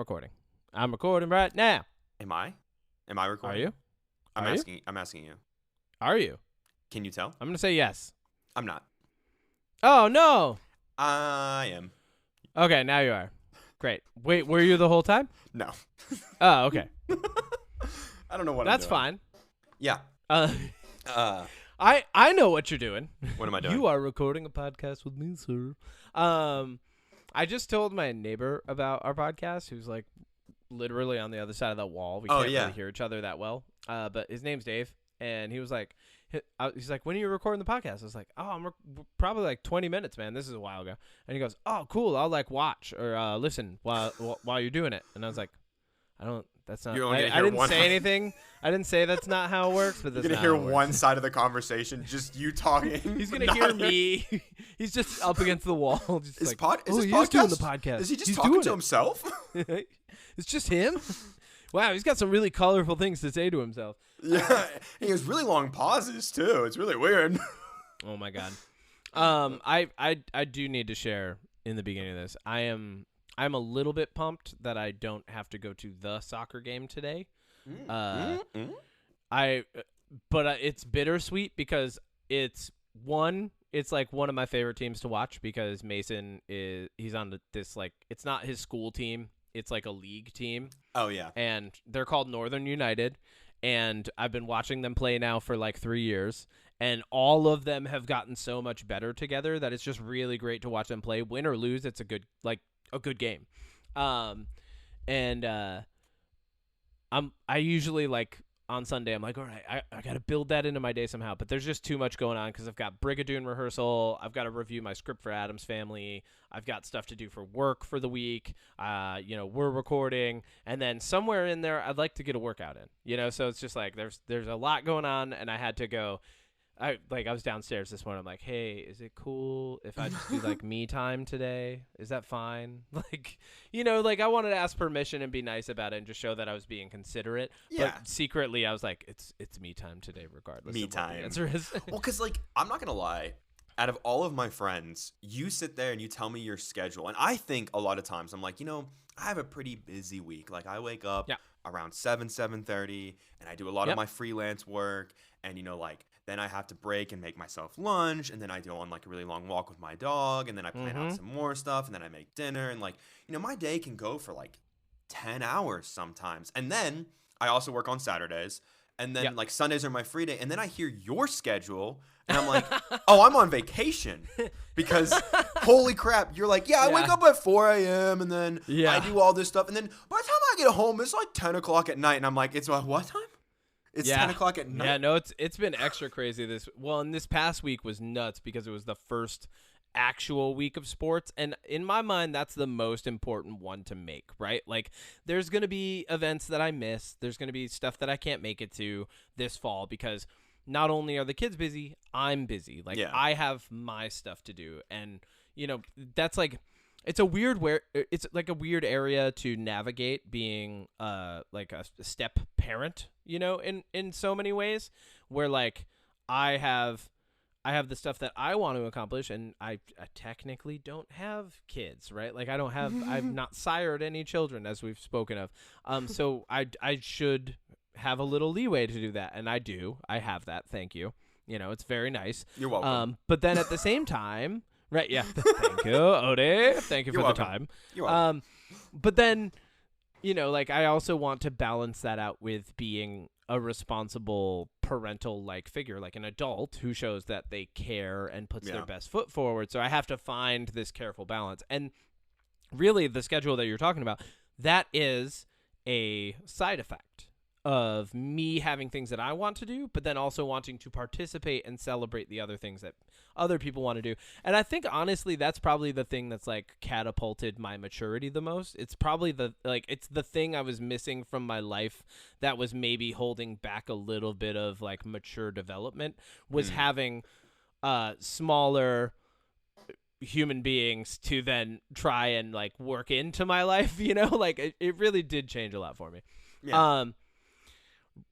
recording. I'm recording right now. Am I? Am I recording? Are you? I'm asking you. Are you? Can you tell? I'm going to say yes. I'm not. Oh, no. I am. Okay, now you are. Great. Wait, were you the whole time? No. Oh, okay. I don't know what That's I'm fine. doing. Yeah. I know what you're doing. What am I doing? You are recording a podcast with me, sir. I just told my neighbor about our podcast, who's like literally on the other side of that wall. We can't really hear each other that well. But his name's Dave, and he was like, he's like, when are you recording the podcast? I was like, oh, I'm probably like 20 minutes, man. This is a while ago. And he goes, oh, cool. I'll like watch or listen while you're doing it. And I was like, that's not. I didn't say anything. I didn't say that's not how it works. But that's you're gonna hear one side of the conversation, just you talking. He's gonna hear me. He's just up against the wall. Just is like, he's doing the podcast. Is he just talking to himself? It's just him. Wow, he's got some really colorful things to say to himself. Yeah, he has really long pauses too. It's really weird. Oh my god. I do need to share in the beginning of this. I'm a little bit pumped that I don't have to go to the soccer game today. But it's bittersweet because it's like one of my favorite teams to watch because Mason he's on this like it's not his school team. It's like a league team. Oh, yeah. And they're called Northern United. And I've been watching them play now for like 3 years. And all of them have gotten so much better together that it's just really great to watch them play. Win or lose, it's a good game. I usually like on Sunday, I'm like, all right, I got to build that into my day somehow. But there's just too much going on because I've got Brigadoon rehearsal. I've got to review my script for Addams Family. I've got stuff to do for work for the week. We're recording. And then somewhere in there, I'd like to get a workout in, so it's just like there's a lot going on. And I had to go. I was downstairs this morning. I'm like, hey, is it cool if I just do like me time today? Is that fine? I wanted to ask permission and be nice about it and just show that I was being considerate. Yeah. But secretly, I was like, it's me time today, regardless. Me of time. what the answer is. Well, because I'm not gonna lie. Out of all of my friends, you sit there and you tell me your schedule, and I think a lot of times I'm like, I have a pretty busy week. Like I wake up around 7:30, and I do a lot of my freelance work, and then I have to break and make myself lunch, and then I go on like a really long walk with my dog, and then I plan out some more stuff, and then I make dinner, and my day can go for like 10 hours sometimes. And then I also work on Saturdays, and then like Sundays are my free day, and then I hear your schedule, and I'm like, oh, I'm on vacation because holy crap, you're like, I wake up at 4 a.m. and then I do all this stuff, and then by the time I get home, it's like 10 o'clock at night, and I'm like, it's what time? It's 10 o'clock at night. Yeah, no, it's been extra crazy and this past week was nuts because it was the first actual week of sports. And in my mind, that's the most important one to make, right? Like there's going to be events that I miss. There's going to be stuff that I can't make it to this fall because not only are the kids busy, I'm busy. I have my stuff to do. And, that's like, it's like a weird area to navigate being like a step parent, in so many ways where like I have the stuff that I want to accomplish and I technically don't have kids, right? Like I've not sired any children as we've spoken of. So I should have a little leeway to do that. And I do. I have that. Thank you. It's very nice. You're welcome. But then at the same time, right, yeah. Thank you, Ode. Thank you for the time. You're welcome. But then, I also want to balance that out with being a responsible parental-like figure, like an adult who shows that they care and puts their best foot forward. So I have to find this careful balance. And really, the schedule that you're talking about, that is a side effect of me having things that I want to do, but then also wanting to participate and celebrate the other things that other people want to do. And I think, honestly, that's probably the thing that's, like, catapulted my maturity the most. It's probably it's the thing I was missing from my life that was maybe holding back a little bit of, like, mature development was having smaller human beings to then try and, like, work into my life, Like, it really did change a lot for me. Yeah.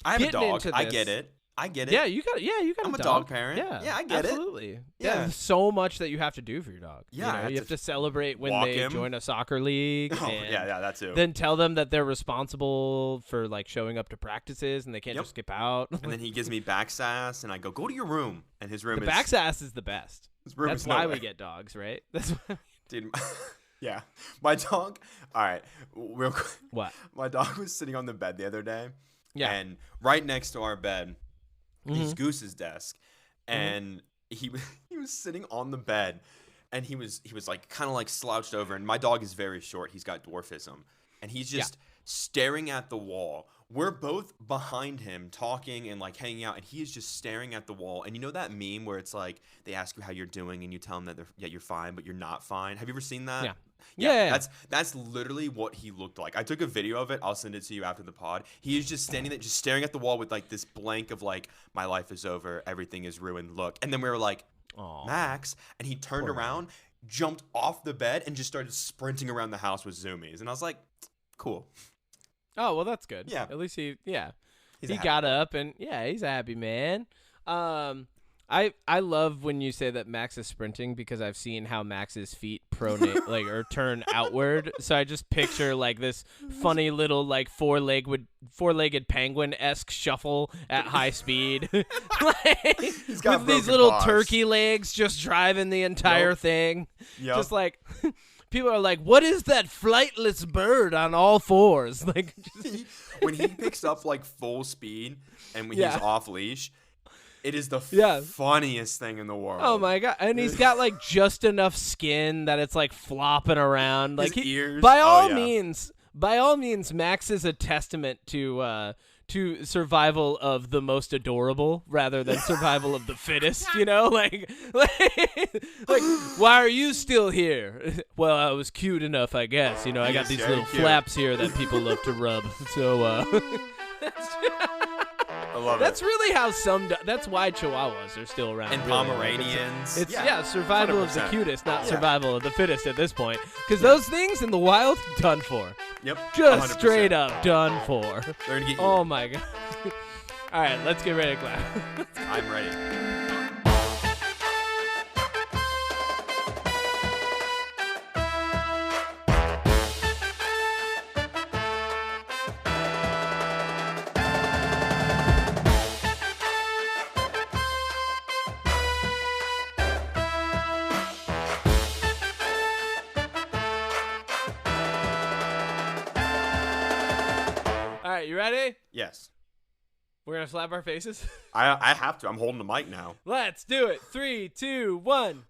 I have a dog. I get it. I get it. Yeah, you got I'm a a dog parent. Yeah, I get absolutely. it. Yeah, there's so much that you have to do for your dog. Yeah, you have to celebrate when they him. join a soccer league. Oh, and yeah, that too. Then tell them that they're responsible for like showing up to practices and they can't just skip out. And then he gives me back sass, and I go to your room, and his room is back sass is the best. His room That's is why nowhere. we get dogs, right? That's why. Dude. Yeah, my dog. All right, real quick. What? My dog was sitting on the bed the other day. Yeah. And right next to our bed is Goose's desk, and he was sitting on the bed, and he was like kind of like slouched over. And my dog is very short; he's got dwarfism, and he's just staring at the wall. We're both behind him talking and like hanging out, and he is just staring at the wall. And you know that meme where it's like they ask you how you're doing, and you tell them that you're fine, but you're not fine. Have you ever seen that? Yeah. That's literally what he looked like. I took a video of it. I'll send it to you after the pod. He is just standing there, just staring at the wall with like this blank of like, my life is over, everything is ruined. Look, and then we were like, Aww. Max, and he turned around, jumped off the bed, and just started sprinting around the house with zoomies. And I was like, cool. Oh well, that's good. Yeah. At least he He's got up and he's a happy man. I love when you say that Max is sprinting because I've seen how Max's feet pronate like or turn outward. So I just picture like this funny little like four-legged penguin-esque shuffle at high speed. Like, He's got with these broken little paws. Turkey legs just driving the entire thing. Yep. Just like people are like, what is that flightless bird on all fours? Like just when he picks up like full speed and when he's off leash, it is the funniest thing in the world. Oh my god! And he's got like just enough skin that it's like flopping around. Like his ears. By all means, Max is a testament to survival of the most adorable rather than survival of the fittest. You know, like why are you still here? Well, I was cute enough, I guess. You know, I got these little flaps here that people love to rub. So. I love That's really how that's why Chihuahuas are still around. And really. Pomeranians. It's survival 100%. of the cutest, not survival of the fittest at this point. Because those things in the wild, done for. Yep. Just 100%. straight up done for. They're gonna get Oh my god. All right, let's get ready to clap. I'm ready. All right, you ready? Yes. We're gonna slap our faces. I have to. I'm holding the mic now. Let's do it. 3, 2, 1.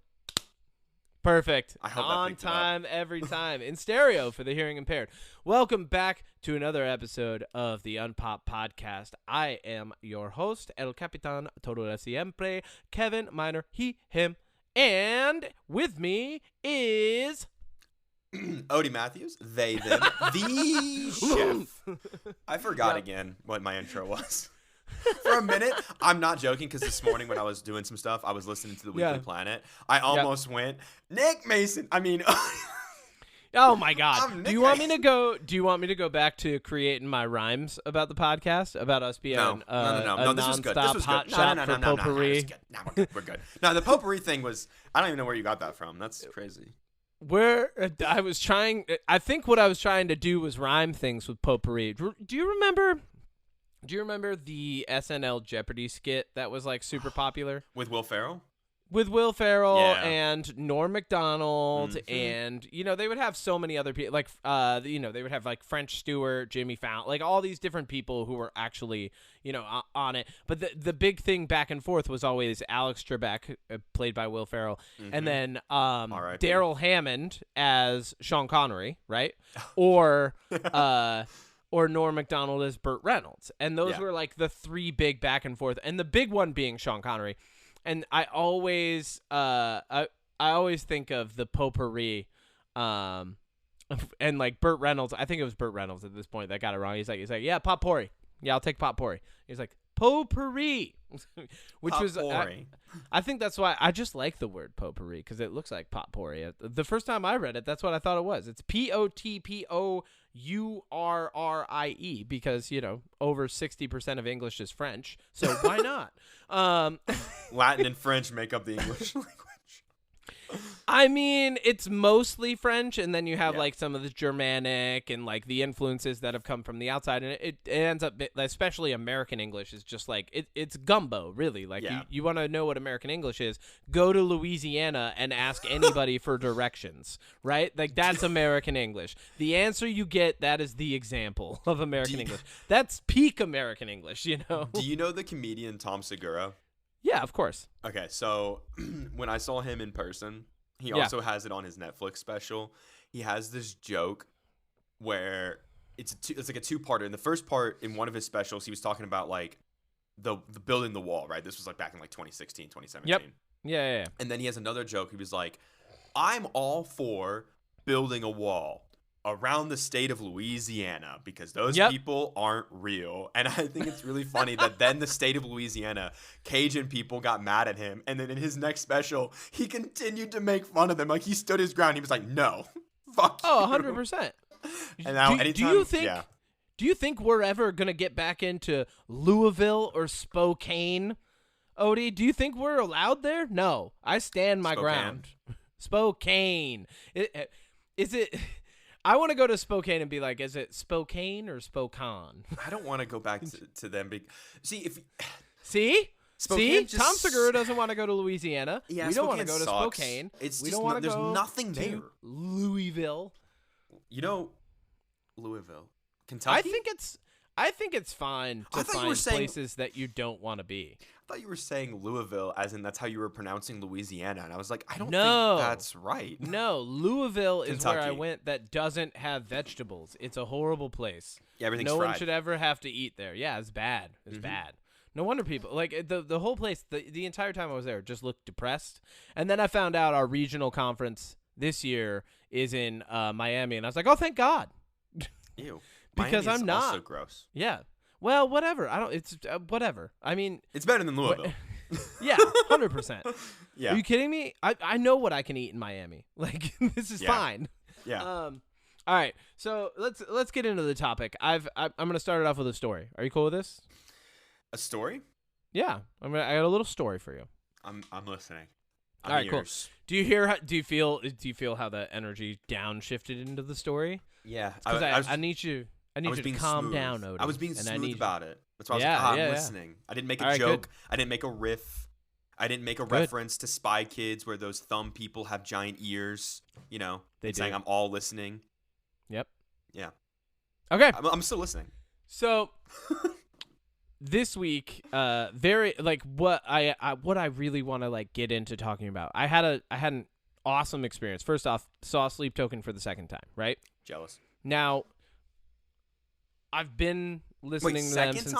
Perfect. I hope that On picked it up. time, every time. In stereo for the hearing impaired. Welcome back to another episode of the Unpop Podcast. I am your host, El Capitan Todo de Siempre, Kevin Minor, he, him. And with me is... Odie Matthews, they, them, the chef. I forgot again what my intro was. For a minute, I'm not joking, because this morning when I was doing some stuff, I was listening to the Weekly Planet. I almost went, Nick Mason. I mean, oh my God! Nick Do you want me to go back to creating my rhymes about the podcast, about us being no. a This was good. nonstop hot shot for potpourri? No, we're good. No, the potpourri thing was, I don't even know where you got that from. That's crazy. I think what I was trying to do was rhyme things with potpourri. Do you remember the SNL Jeopardy skit that was like super popular? With Will Ferrell? With Will Ferrell and Norm Macdonald, and they would have so many other people, like they would have like French Stewart, Jimmy Fallon, like all these different people who were actually on it. But the big thing back and forth was always Alex Trebek, played by Will Ferrell, and then Daryl Hammond as Sean Connery, right? Or Norm Macdonald as Burt Reynolds, and those were like the three big back and forth, and the big one being Sean Connery. And I always think of the potpourri, and like Burt Reynolds. I think it was Burt Reynolds at this point that got it wrong. He's like, yeah, potpourri. Yeah, I'll take potpourri. He's like potpourri, which potpourri. was I think that's why I just like the word potpourri, because it looks like potpourri. The first time I read it, that's what I thought it was. It's potpourri. URRIE because, over 60% of English is French. So why not? Latin and French make up the English language. I mean, it's mostly French, and then you have like some of the Germanic and like the influences that have come from the outside, and it ends up, especially American English, is just like it's gumbo, really. Like you want to know what American English is, go to Louisiana and ask anybody for directions, right? Like that's American English. The answer you get, that is the example of American English. That's peak American English, Do you know the comedian Tom Segura? Yeah, of course. Okay, so when I saw him in person, he also has it on his Netflix special. He has this joke where it's like a two-parter. In the first part, in one of his specials, he was talking about like the building the wall, right? This was like back in like 2016, 2017. Yep. Yeah. And then he has another joke. He was like, I'm all for building a wall around the state of Louisiana because those people aren't real. And I think it's really funny that then the state of Louisiana, Cajun people got mad at him. And then in his next special, he continued to make fun of them. Like he stood his ground. He was like, no, fuck you. 100%. And now do you think we're ever going to get back into Louisville or Spokane, Odie? Do you think we're allowed there? No, I stand my ground. Spokane. Is it... I want to go to Spokane and be like, is it Spokane or Spokane? I don't want to go back to them. See? Tom Segura doesn't want to go to Louisiana. Yeah, we don't want to Spokane go to sucks. Spokane. We don't want to go. There's nothing there. Louisville. Louisville, Kentucky. I think it's fine to find places that you don't want to be. I thought you were saying Louisville, as in that's how you were pronouncing Louisiana, and I was like, I don't think that's right. No, Louisville is where I went that doesn't have vegetables. It's a horrible place. Yeah, everything's fried. No one should ever have to eat there. Yeah, it's bad. It's bad. No wonder people like the whole place. The entire time I was there, just looked depressed. And then I found out our regional conference this year is in Miami, and I was like, oh, thank God. Ew. Because Miami's I'm not. Also gross. Yeah. Well, whatever. It's whatever. I mean, it's better than Louisville. Yeah, 100%. Yeah. Are you kidding me? I know what I can eat in Miami. Like this is fine. Yeah. All right. So let's get into the topic. I'm gonna start it off with a story. Are you cool with this? A story? Yeah. I got a little story for you. I'm listening. All right. Cool. Do you feel how the energy downshifted into the story? Yeah. I need you. I need you to calm down, Odie. I was being smooth about it. That's why I was I'm listening. I didn't make a joke. Good. I didn't make a riff. I didn't make a reference to Spy Kids where those thumb people have giant ears. They saying I'm all listening. Yep. Yeah. Okay. I'm still listening. So this week, very like what I really want to like get into talking about. I had an awesome experience. First off, saw Sleep Token for the second time. Right. Jealous. Now. I've been listening to them since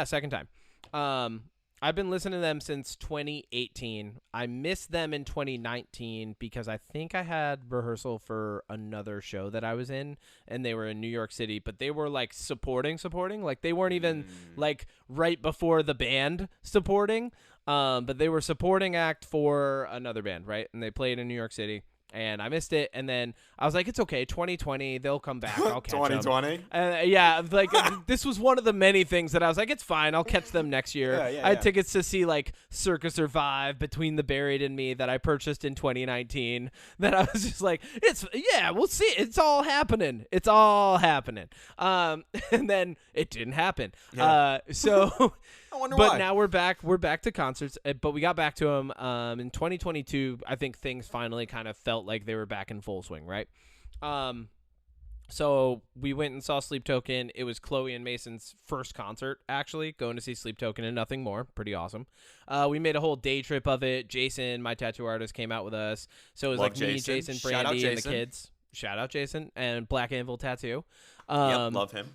second time. I've been listening to them since 2018. I missed them in 2019 because I think I had rehearsal for another show that I was in, and they were in New York City, but they were like supporting. Like they weren't even like right before the band supporting, but they were supporting act for another band, right? And they played in New York City. And I missed it, and then I was like, "It's okay, 2020, they'll come back. I'll catch 2020? them." Yeah, like this was one of the many things that I was like, "It's fine, I'll catch them next year." I had tickets to see like Circa Survive, Between the Buried and Me that I purchased in 2019. That I was just like, we'll see. It's all happening. And then it didn't happen. Yeah. So. I wonder why. But now we're back to concerts, but we got back to them in 2022. I think things finally kind of felt like they were back in full swing, right? So we went and saw Sleep Token. It was Chloe and Mason's first concert, actually, going to see Sleep Token and nothing more. Pretty awesome. We made a whole day trip of it. Jason, my tattoo artist, came out with us. So it was like me, Jason, Brandy, and the kids. Shout out Jason and Black Anvil Tattoo. Love him.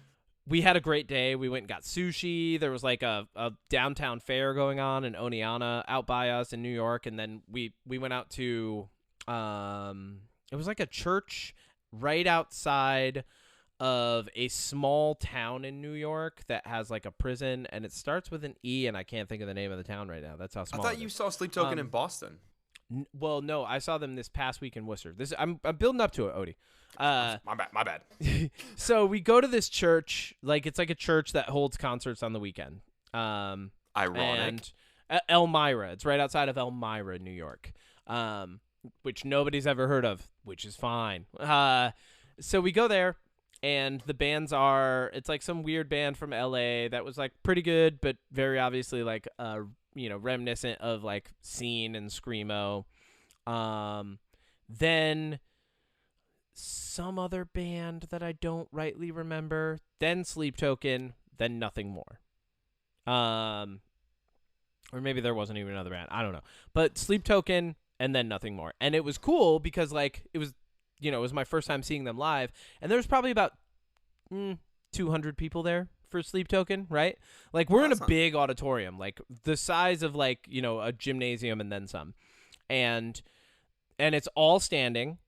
We had a great day. We went and got sushi. There was like a downtown fair going on in Oneonta out by us in New York. And then we went out to, it was like a church right outside of a small town in New York that has like a prison. And it starts with an E, and I can't think of the name of the town right now. That's how small I thought you saw Sleep Token in Boston. Well, no, I saw them this past week in Worcester. I'm building up to it, Odie. My bad. So we go to this church, like it's like a church that holds concerts on the weekend. Ironic. And Elmira, it's right outside of Elmira, New York, which nobody's ever heard of, which is fine. So we go there, and the bands it's like some weird band from LA that was like pretty good, but very obviously like reminiscent of like Scene and Screamo. Then some other band that I don't rightly remember, then Sleep Token, then Nothing More. Or maybe there wasn't even another band. I don't know. But Sleep Token and then Nothing More. And it was cool because like it was my first time seeing them live, and there was probably about 200 people there for Sleep Token, right? Like we're in a big auditorium, like the size of like, a gymnasium and then some. And it's all standing.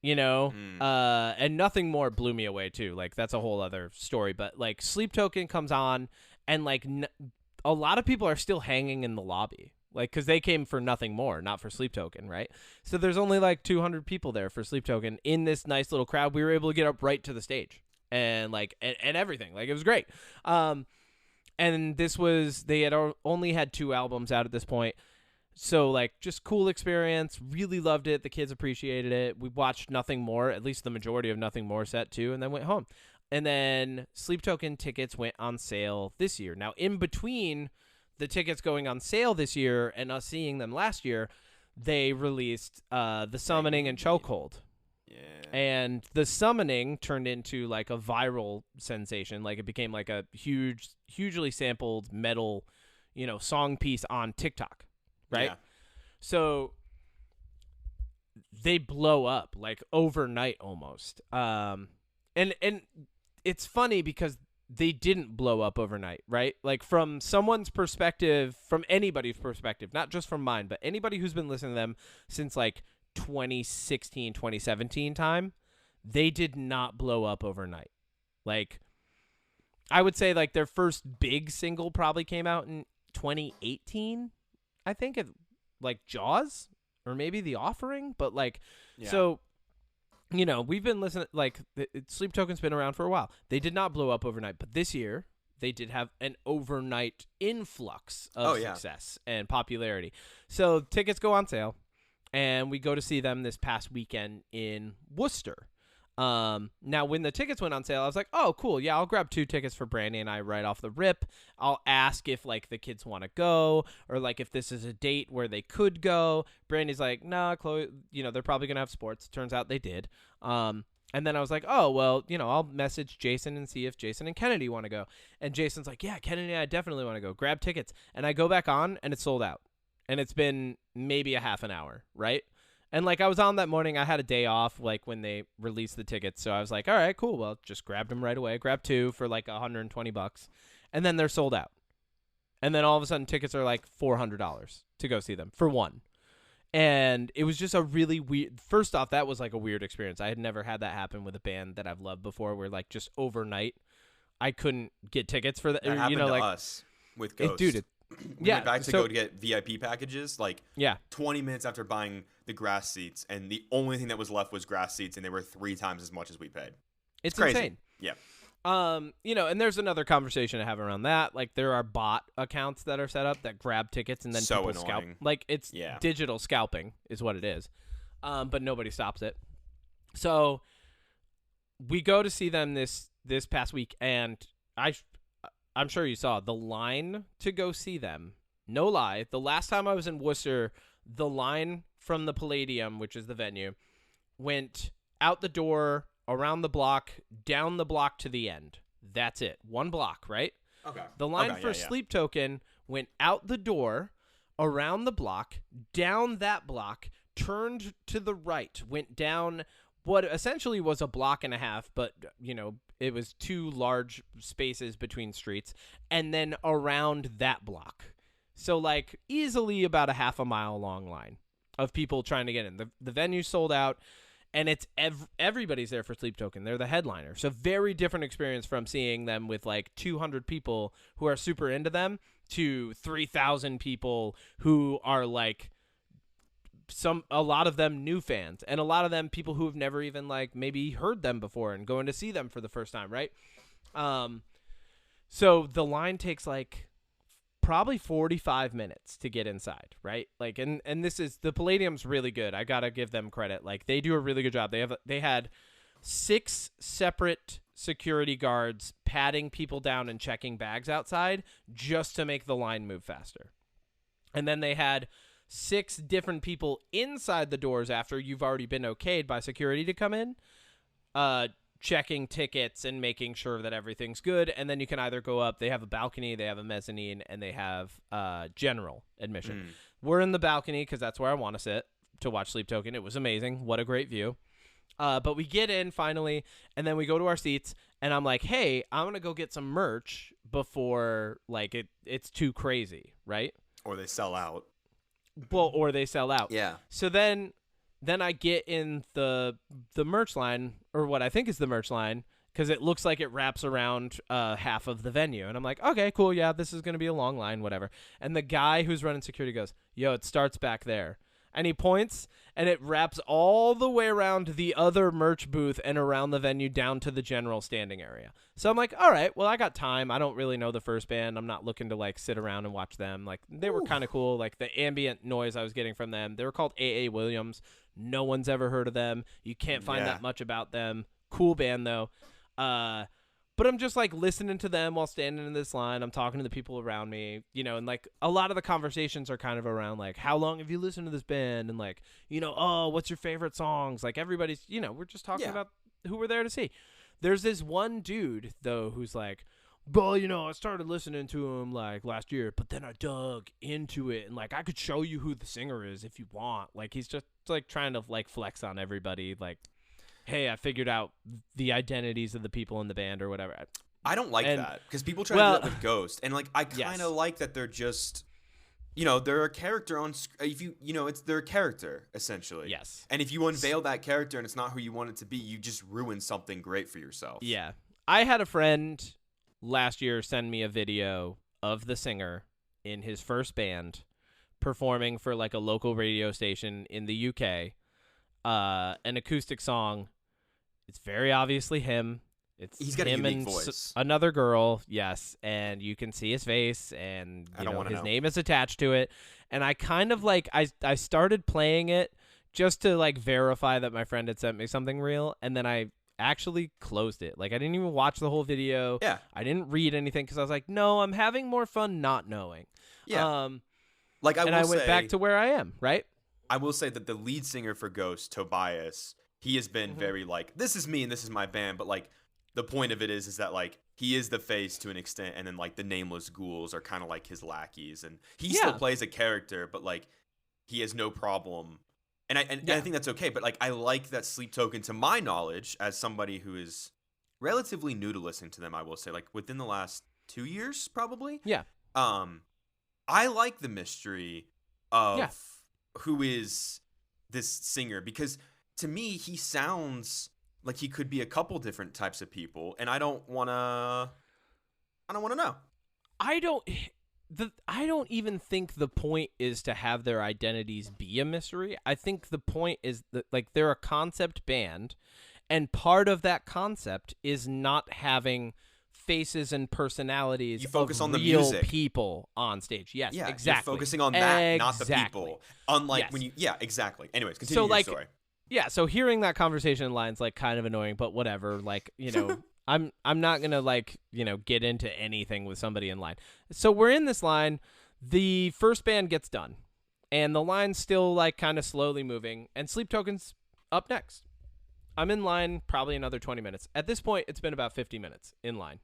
And Nothing More blew me away too. Like that's a whole other story. But like Sleep Token comes on, and like a lot of people are still hanging in the lobby, like because they came for Nothing More, not for Sleep Token, right? So there's only like 200 people there for Sleep Token in this nice little crowd. We were able to get up right to the stage and like and everything. Like it was great. And they had only had 2 albums out at this point. So, like, just cool experience. Really loved it. The kids appreciated it. We watched Nothing More, at least the majority of Nothing More set, too, and then went home. And then Sleep Token tickets went on sale this year. Now, in between the tickets going on sale this year and us seeing them last year, they released The Summoning and Chokehold. Yeah. And The Summoning turned into, like, a viral sensation. Like, it became, like, a hugely sampled metal, song piece on TikTok. Right? Yeah. So they blow up like overnight almost. And it's funny because they didn't blow up overnight, right? Like from someone's perspective, from anybody's perspective, not just from mine, but anybody who's been listening to them since like 2016, 2017 time, they did not blow up overnight. Like I would say like their first big single probably came out in 2018. I think it like Jaws or maybe The Offering, but like, So, we've been listening, like Sleep Token's been around for a while. They did not blow up overnight, but this year they did have an overnight influx of success and popularity. So tickets go on sale, and we go to see them this past weekend in Worcester. Now when the tickets went on sale, I was like, oh, cool. Yeah, I'll grab 2 tickets for Brandy and I right off the rip. I'll ask if like the kids want to go or like if this is a date where they could go. Brandy's like, nah, Chloe, they're probably going to have sports. Turns out they did. And then I was like, oh, well, I'll message Jason and see if Jason and Kennedy want to go. And Jason's like, yeah, Kennedy and I definitely want to go. Grab tickets. And I go back on and it's sold out. And it's been maybe a half an hour, right? And, like, I was on that morning. I had a day off, like, when they released the tickets. So I was like, all right, cool. Well, just grabbed them right away. Grabbed 2 for, like, $120. And then they're sold out. And then all of a sudden, tickets are, like, $400 to go see them for one. And it was just a really weird – first off, that was, like, a weird experience. I had never had that happen with a band that I've loved before where, like, just overnight I couldn't get tickets for that. That happened to us with Ghost. Dude, we went back to go to get VIP packages, like 20 minutes after buying the grass seats, and the only thing that was left was grass seats, and they were 3 times as much as we paid. It's crazy. Insane. Yeah. And there's another conversation to have around that. Like, there are bot accounts that are set up that grab tickets and then so people annoying. scalp. Like, it's digital scalping is what it is. But nobody stops it. So we go to see them this past week, and I'm sure you saw the line to go see them. No lie. The last time I was in Worcester, the line from the Palladium, which is the venue, went out the door, around the block, down the block to the end. That's it. 1 block, right? Okay. The line for Sleep Token went out the door, around the block, down that block, turned to the right, went down what essentially was a block and a half, but, it was 2 large spaces between streets, and then around that block. So, like, easily about a half a mile long line of people trying to get in. The venue sold out, and it's everybody's there for Sleep Token. They're the headliner. So, very different experience from seeing them with, like, 200 people who are super into them to 3,000 people who are, like, a lot of them new fans, and a lot of them people who have never even like maybe heard them before and going to see them for the first time, right? So the line takes like probably 45 minutes to get inside, right? Like, and this is, the Palladium's really good. I gotta give them credit. Like, they do a really good job. They had 6 separate security guards patting people down and checking bags outside just to make the line move faster. And then they had 6 different people inside the doors after you've already been okayed by security to come in, checking tickets and making sure that everything's good. And then you can either go up. They have a balcony, they have a mezzanine, and they have general admission. We're in the balcony because that's where I want to sit to watch Sleep Token. It was amazing. What a great view. But we get in finally, and then we go to our seats, and I'm like, hey, I'm going to go get some merch before like it's too crazy, right? Or they sell out. Well, or they sell out. Yeah. So then I get in the merch line, or what I think is the merch line, because it looks like it wraps around half of the venue. And I'm like, okay, cool, yeah, this is going to be a long line, whatever. And the guy who's running security goes, yo, it starts back there. And he points, and it wraps all the way around the other merch booth and around the venue down to the general standing area. So I'm like, all right, well, I got time. I don't really know the first band. I'm not looking to, like, sit around and watch them. Like, they were kind of cool. Like, the ambient noise I was getting from them. They were called A.A. Williams. No one's ever heard of them. You can't find that much about them. Cool band, though. But I'm just, like, listening to them while standing in this line. I'm talking to the people around me, you know, and, like, a lot of the conversations are kind of around, like, how long have you listened to this band? And, like, you know, oh, what's your favorite songs? Like, everybody's, you know, we're just talking about who we're there to see. There's this one dude, though, who's like, well, you know, I started listening to him, like, last year, but then I dug into it, and, like, I could show you who the singer is if you want. Like, he's just, like, trying to, like, flex on everybody, like, hey, I figured out the identities of the people in the band or whatever. I don't like that because people try to do that with Ghost, and like I kind of like that they're just, you know, they're a character on. If you know, it's their character essentially. Yes. And if you unveil that character and it's not who you want it to be, you just ruin something great for yourself. Yeah. I had a friend last year send me a video of the singer in his first band performing for like a local radio station in the UK, an acoustic song. It's very obviously him. He's got him a unique and voice. Another girl, yes, and you can see his face, and you know, his name is attached to it. And I kind of like I started playing it just to like verify that my friend had sent me something real, and then I actually closed it. Like I didn't even watch the whole video. Yeah. I didn't read anything because I was like, no, I'm having more fun not knowing. Yeah. Like I went back to where I am, right? I will say that the lead singer for Ghost, Tobias, he has been very like, this is me and this is my band, but like the point of it is that like he is the face to an extent, and then like the nameless ghouls are kind of like his lackeys, and he still plays a character, but like he has no problem. And I think that's okay, but like I like that Sleep Token, to my knowledge, as somebody who is relatively new to listening to them, I will say, like within the last 2 years probably. Yeah. I like the mystery of who is this singer, because to me he sounds like he could be a couple different types of people, and I don't want to know. I don't even think the point is to have their identities be a mystery. I think the point is that like they're a concept band, and part of that concept is not having faces and personalities. You focus on the music, people on stage. Yes, exactly. You're focusing on that, not the people. Unlike when you, exactly. Anyways, continue your story. Yeah, so hearing that conversation in line's like kind of annoying, but whatever. Like, you know, I'm not gonna like, you know, get into anything with somebody in line. So we're in this line. The first band gets done, and the line's still like kind of slowly moving, and Sleep Token's up next. I'm in line probably another 20 minutes. At this point, it's been about 50 minutes in line.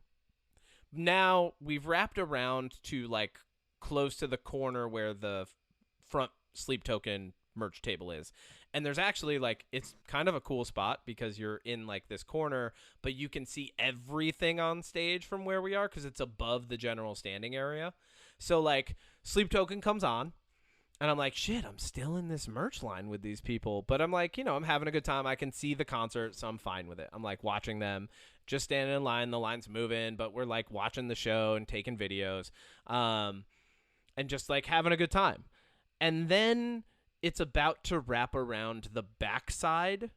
Now we've wrapped around to like close to the corner where the front Sleep Token merch table is. And there's actually like, it's kind of a cool spot because you're in like this corner, but you can see everything on stage from where we are because it's above the general standing area. So like Sleep Token comes on, and I'm like, shit, I'm still in this merch line with these people. But I'm like, you know, I'm having a good time. I can see the concert, so I'm fine with it. I'm like watching them, just standing in line. The line's moving, but we're like watching the show and taking videos, and just like having a good time. And then it's about to wrap around the backside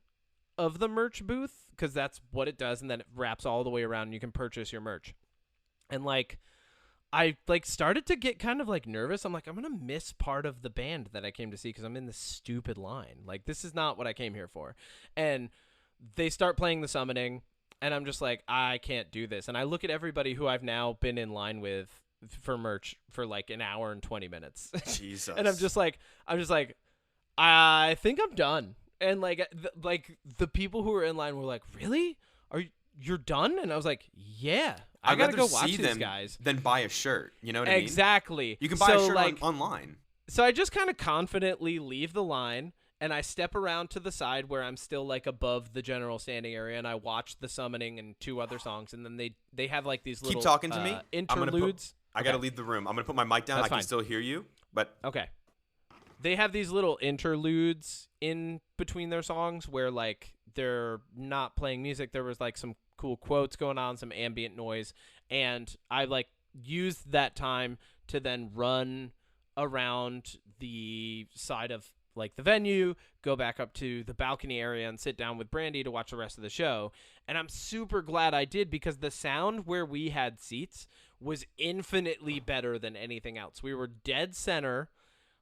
of the merch booth, because that's what it does, and then it wraps all the way around and you can purchase your merch. And like I like started to get kind of like nervous. I'm like, I'm gonna miss part of the band that I came to see because I'm in this stupid line. Like, this is not what I came here for. And they start playing the summoning, and I'm just like, I can't do this. And I look at everybody who I've now been in line with for merch for like an hour and 20 minutes. Jesus. And I'm just like, I think I'm done. And like the people who were in line were like, really? You're done? And I was like, yeah. I gotta go watch these guys. Then buy a shirt. You know what I mean? Exactly. You can buy a shirt online. So I just kind of confidently leave the line, and I step around to the side where I'm still like above the general standing area, and I watch the summoning and 2 other songs, and then they have like these little keep talking to me. Interludes. I gotta leave the room. I'm gonna put my mic down. That's I fine. can still hear you, but okay. They have these little interludes in between their songs where like they're not playing music. There was like some cool quotes going on, some ambient noise, and I like used that time to then run around the side of like the venue, go back up to the balcony area and sit down with Brandy to watch the rest of the show. And I'm super glad I did, because the sound where we had seats was infinitely better than anything else. We were dead center,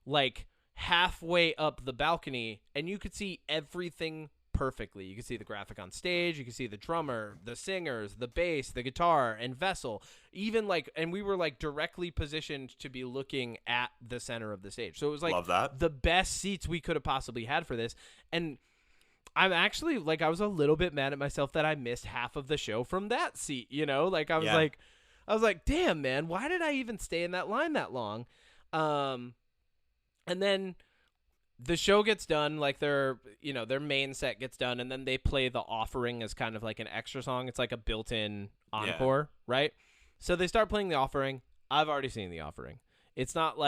like halfway up the balcony, and you could see everything perfectly. You could see the graphic on stage, you could see the drummer, the singers, the bass, the guitar, and Vessel. Even like, and we were like directly positioned to be looking at the center of the stage. So it was like love that. The best seats we could have possibly had for this. And I'm actually like, I was a little bit mad at myself that I missed half of the show from that seat, you know? Like I was like, damn, man, why did I even stay in that line that long? And then the show gets done, like their main set gets done, and then they play The Offering as kind of like an extra song. It's like a built-in encore, right? So they start playing The Offering. I've already seen The Offering. It's not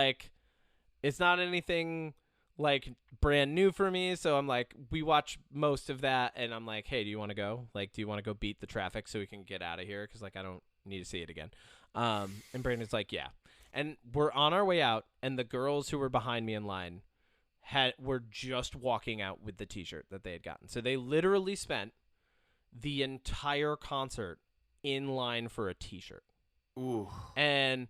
anything like brand new for me. So I'm like, we watch most of that, and I'm like, hey, do you want to go? Like, do you want to go beat the traffic so we can get out of here? Because like I don't need to see it again. And Brandon's like, yeah. And we're on our way out, and the girls who were behind me in line were just walking out with the T-shirt that they had gotten. So they literally spent the entire concert in line for a T-shirt. Ooh. And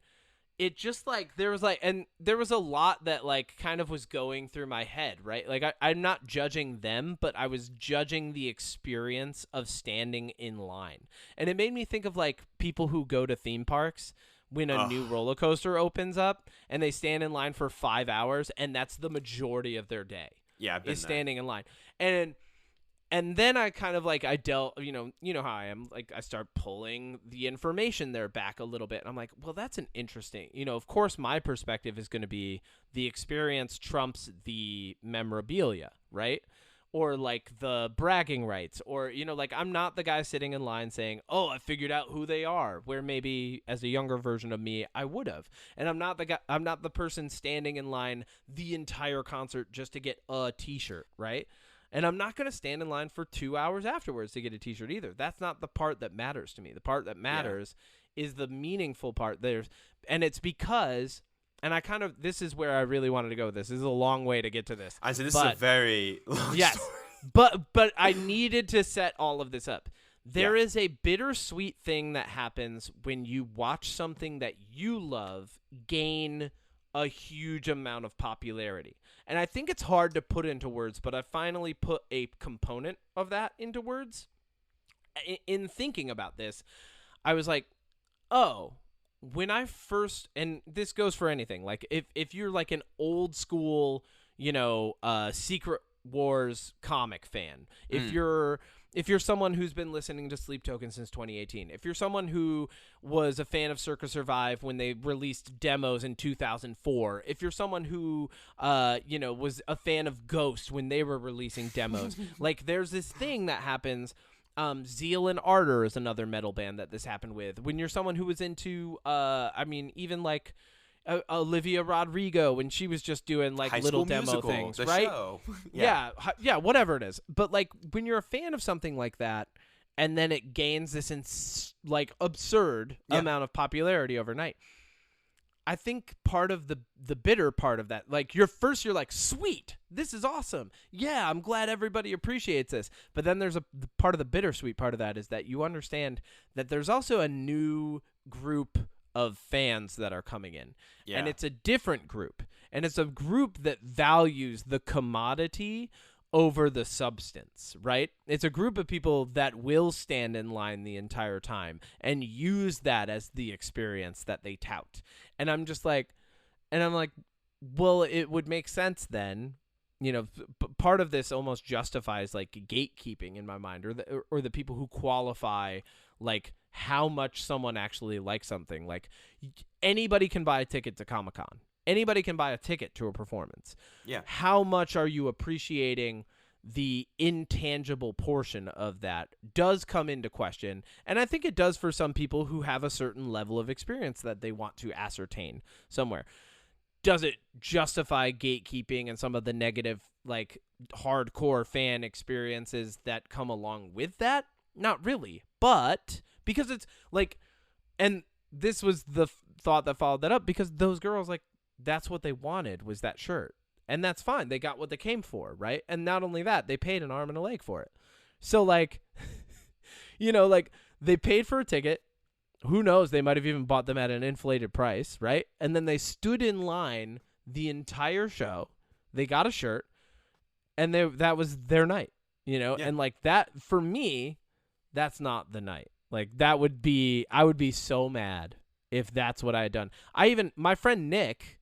it just like there was a lot that like kind of was going through my head, right? Like I'm not judging them, but I was judging the experience of standing in line. And it made me think of like people who go to theme parks when a new roller coaster opens up and they stand in line for 5 hours, and that's the majority of their day. Yeah, I've been standing in line. And then I kind of like, I dealt, you know how I am, like I start pulling the information there back a little bit. And I'm like, well, that's an interesting, of course my perspective is going to be the experience trumps the memorabilia, right? Or like the bragging rights, or, like I'm not the guy sitting in line saying, oh, I figured out who they are, where maybe as a younger version of me, I would have. And I'm not the person standing in line the entire concert just to get a T-shirt, right? And I'm not going to stand in line for 2 hours afterwards to get a T-shirt either. That's not the part that matters to me. The part that matters is the meaningful part. And it's because, and this is where I really wanted to go with this. This is a long way to get to this. I said this is a very long story. But I needed to set all of this up. There is a bittersweet thing that happens when you watch something that you love gain a huge amount of popularity. And I think it's hard to put into words, but I finally put a component of that into words. In thinking about this, I was like, oh, when I first, and this goes for anything, like if you're like an old school, Secret Wars comic fan, if you're someone who's been listening to Sleep Token since 2018, if you're someone who was a fan of Circa Survive when they released demos in 2004, if you're someone who, was a fan of Ghost when they were releasing demos, like there's this thing that happens. Zeal and Ardor is another metal band that this happened with. When you're someone who was into, even like Olivia Rodrigo when she was just doing like little demo musical, things, the right? Show. yeah, whatever it is. But like when you're a fan of something like that, and then it gains this absurd amount of popularity overnight, I think part of the bitter part of that, like you're like, sweet, this is awesome. Yeah, I'm glad everybody appreciates this. But then there's a part of the bittersweet part of that is that you understand that there's also a new group of fans that are coming in. Yeah. And it's a different group. And it's a group that values the commodity over the substance, right? It's a group of people that will stand in line the entire time and use that as the experience that they tout. And I'm like, well, it would make sense then. You know, part of this almost justifies like gatekeeping in my mind, or the people who qualify like how much someone actually likes something. Like anybody can buy a ticket to Comic-Con. Anybody can buy a ticket to a performance. Yeah. How much are you appreciating the intangible portion of that does come into question. And I think it does for some people who have a certain level of experience that they want to ascertain somewhere. Does it justify gatekeeping and some of the negative, like, hardcore fan experiences that come along with that? Not really. But because it's like, and this was the thought that followed that up, because those girls, like, that's what they wanted was that shirt. And that's fine. They got what they came for, right? And not only that, they paid an arm and a leg for it. So, like, you know, like, they paid for a ticket. Who knows? They might have even bought them at an inflated price, right? And then they stood in line the entire show. They got a shirt, and that was their night, you know? Yeah. And, like, that, for me, that's not the night. Like, I would be so mad if that's what I had done. My friend Nick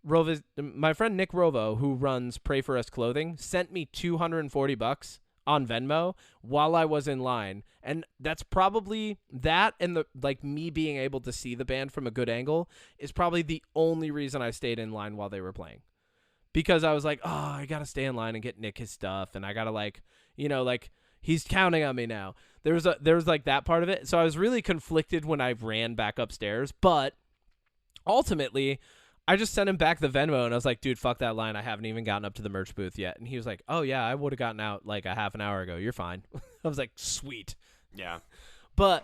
Rovo, who runs Pray For Us Clothing, sent me $240 on Venmo while I was in line. And that's probably that, and the like me being able to see the band from a good angle is probably the only reason I stayed in line while they were playing. Because I was like, oh, I got to stay in line and get Nick his stuff, and I got to, like, you know, like, he's counting on me now. There was like that part of it. So I was really conflicted when I ran back upstairs, but ultimately I just sent him back the Venmo, and I was like, dude, fuck that line. I haven't even gotten up to the merch booth yet. And he was like, oh, yeah, I would have gotten out like a half an hour ago. You're fine. I was like, sweet. Yeah. But,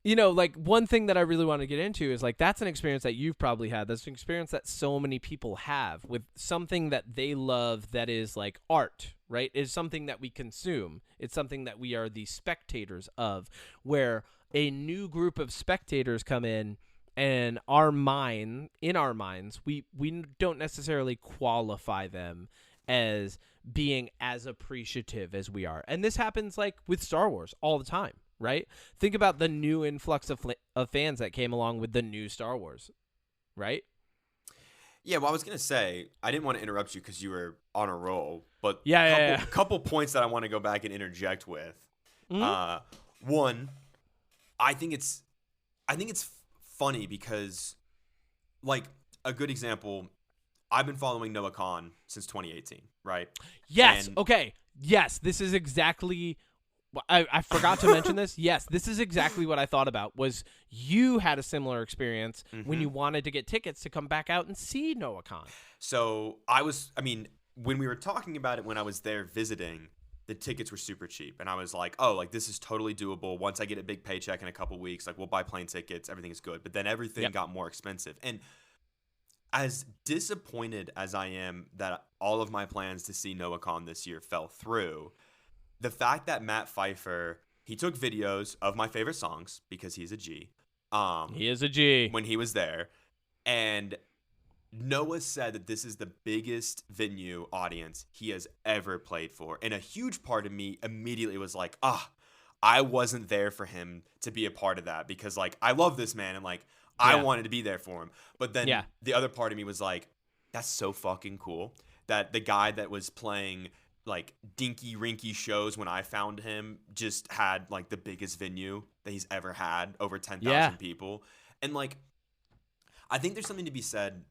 you know, like, one thing that I really want to get into is, like, that's an experience that you've probably had. That's an experience that so many people have with something that they love that is, like, art, right? It's something that we consume. It's something that we are the spectators of, where a new group of spectators come in, and in our minds, we don't necessarily qualify them as being as appreciative as we are. And this happens, like, with Star Wars all the time, right? Think about the new influx of fans that came along with the new Star Wars, right? Yeah, well, I was going to say, I didn't want to interrupt you because you were on a roll, but couple points that I want to go back and interject with. Mm-hmm. One, I think it's funny because, like, a good example, I've been following Noah Khan since 2018, right? Yes. Okay. Yes. This is exactly. I forgot to mention this. Yes, this is exactly what I thought about. Was you had a similar experience when you wanted to get tickets to come back out and see Noah Khan. So when we were talking about it when I was there visiting, the tickets were super cheap. And I was like, oh, like, this is totally doable. Once I get a big paycheck in a couple weeks, like, we'll buy plane tickets. Everything is good. But then everything got more expensive. And as disappointed as I am that all of my plans to see Noah Khan this year fell through, the fact that Matt Pfeiffer, he took videos of my favorite songs because he's a G. He is a G. When he was there. And Noah said that this is the biggest venue audience he has ever played for. And a huge part of me immediately was like, I wasn't there for him to be a part of that because, like, I love this man and, like, I wanted to be there for him. But then the other part of me was like, that's so fucking cool that the guy that was playing, like, dinky rinky shows when I found him just had, like, the biggest venue that he's ever had, over 10,000 people. And, like, I think there's something to be said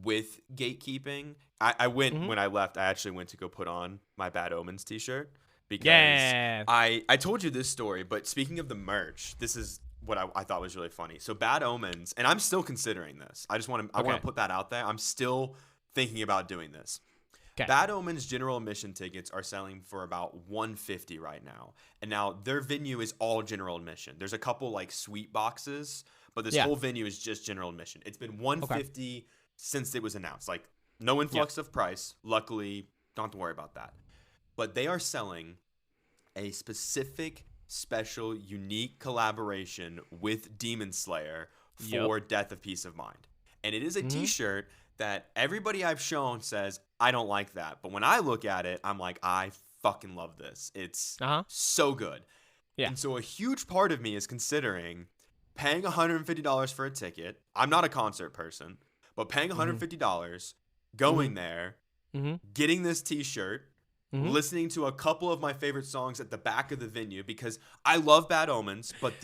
with gatekeeping. I went when I left, I actually went to go put on my Bad Omens t-shirt because I told you this story, but speaking of the merch, this is what I thought was really funny. So Bad Omens, and I'm still considering this. I want to put that out there. I'm still thinking about doing this. Okay. Bad Omens general admission tickets are selling for about $150 right now. And now their venue is all general admission. There's a couple like suite boxes, but this whole venue is just general admission. It's been $150 since it was announced. Like no influx of price. Luckily, don't have to worry about that. But they are selling a specific, special, unique collaboration with Demon Slayer for Death of Peace of Mind. And it is a t-shirt that everybody I've shown says, I don't like that. But when I look at it, I'm like, I fucking love this. It's so good. Yeah. And so a huge part of me is considering paying $150 for a ticket. I'm not a concert person, but paying $150, going there, getting this t-shirt, listening to a couple of my favorite songs at the back of the venue, because I love Bad Omens, but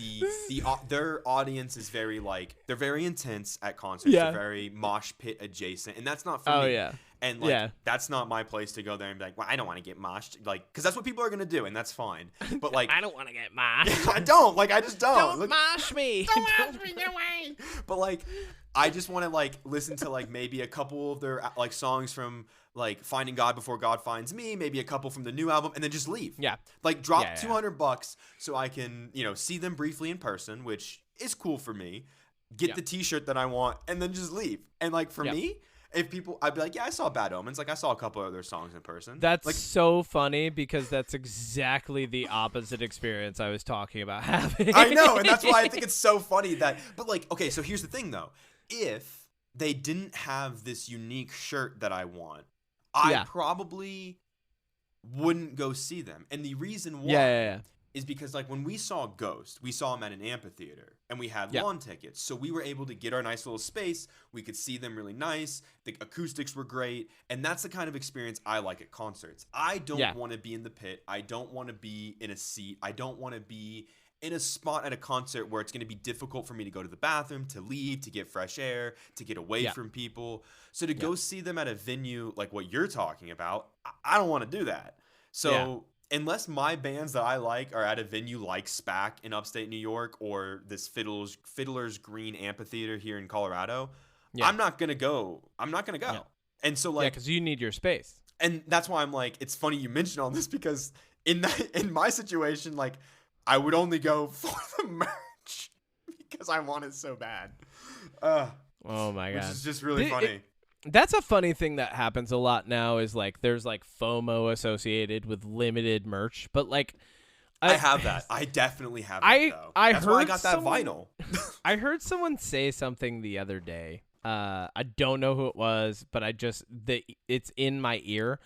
their audience is very like, they're very intense at concerts. They're very mosh pit adjacent, and that's not for me. And like that's not my place to go there and be like, well, I don't want to get moshed, like, because that's what people are gonna do, and that's fine. But like, I don't want to get moshed. I don't. Like, I just don't. Don't mosh me. Don't mosh me, no way. But like, I just want to like listen to like maybe a couple of their like songs from like Finding God Before God Finds Me, maybe a couple from the new album, and then just leave. Yeah. Like drop $200 so I can, see them briefly in person, which is cool for me. Get the t-shirt that I want, and then just leave. And like for me, if people, I'd be like, yeah, I saw Bad Omens. Like I saw a couple of their songs in person. That's like, so funny because that's exactly the opposite experience I was talking about having. I know, and that's why I think it's so funny that, but like, okay, so here's the thing though. If they didn't have this unique shirt that I want, I probably wouldn't go see them. And the reason why is because like when we saw Ghost, we saw them at an amphitheater and we had lawn tickets. So we were able to get our nice little space. We could see them really nice. The acoustics were great. And that's the kind of experience I like at concerts. I don't want to be in the pit. I don't want to be in a seat. I don't want to be in a spot at a concert where it's going to be difficult for me to go to the bathroom, to leave, to get fresh air, to get away from people. So to go see them at a venue like what you're talking about, I don't want to do that. So unless my bands that I like are at a venue like SPAC in upstate New York or this Fiddler's Green Amphitheater here in Colorado, I'm not going to go. I'm not going to go. Yeah. And so like, because you need your space. And that's why I'm like, it's funny you mentioned all this, because in my situation, like, I would only go for the merch because I want it so bad. Oh my God. Which is just really funny. That's a funny thing that happens a lot now, is like there's like FOMO associated with limited merch, but like I have that. I definitely have that though. That's why I got that vinyl. I heard someone say something the other day. I don't know who it was, but it's in my ear.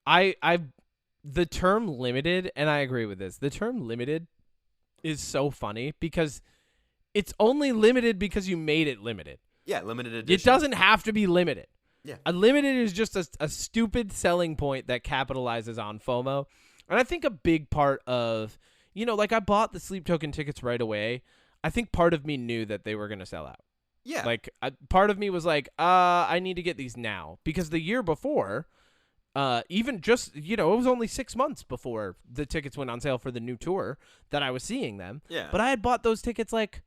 The term limited, and I agree with this, the term limited is so funny because it's only limited because you made it limited. Yeah, limited edition. It doesn't have to be limited. Yeah. A limited is just a stupid selling point that capitalizes on FOMO. And I think a big part of, like I bought the Sleep Token tickets right away. I think part of me knew that they were going to sell out. Yeah. Like part of me was like, I need to get these now, because the year before, even just, it was only 6 months before the tickets went on sale for the new tour that I was seeing them. Yeah. But I had bought those tickets like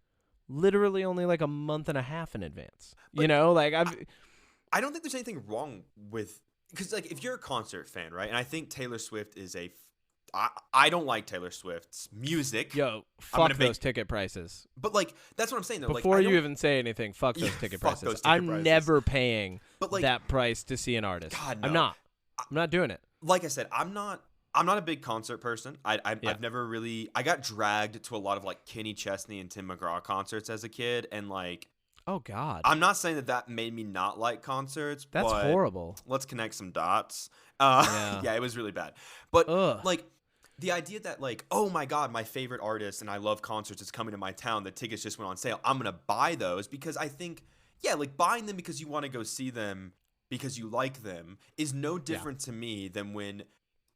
literally only like a month and a half in advance. But I don't think there's anything wrong with, because like if you're a concert fan, right? And I think Taylor Swift is I don't like Taylor Swift's music. Yo, fuck those ticket prices. But like that's what I'm saying though. Before you even say anything, fuck those ticket prices. I'm never paying that price to see an artist. God, no. I'm not doing it. Like I said, I'm not a big concert person. I've never really. I got dragged to a lot of like Kenny Chesney and Tim McGraw concerts as a kid, and like, oh God, I'm not saying that made me not like concerts. That's but horrible. Let's connect some dots. Yeah, it was really bad. But like the idea that like, oh my God, my favorite artist and I love concerts is coming to my town. The tickets just went on sale. I'm gonna buy those because I think, like buying them because you want to go see them because you like them is no different to me than when.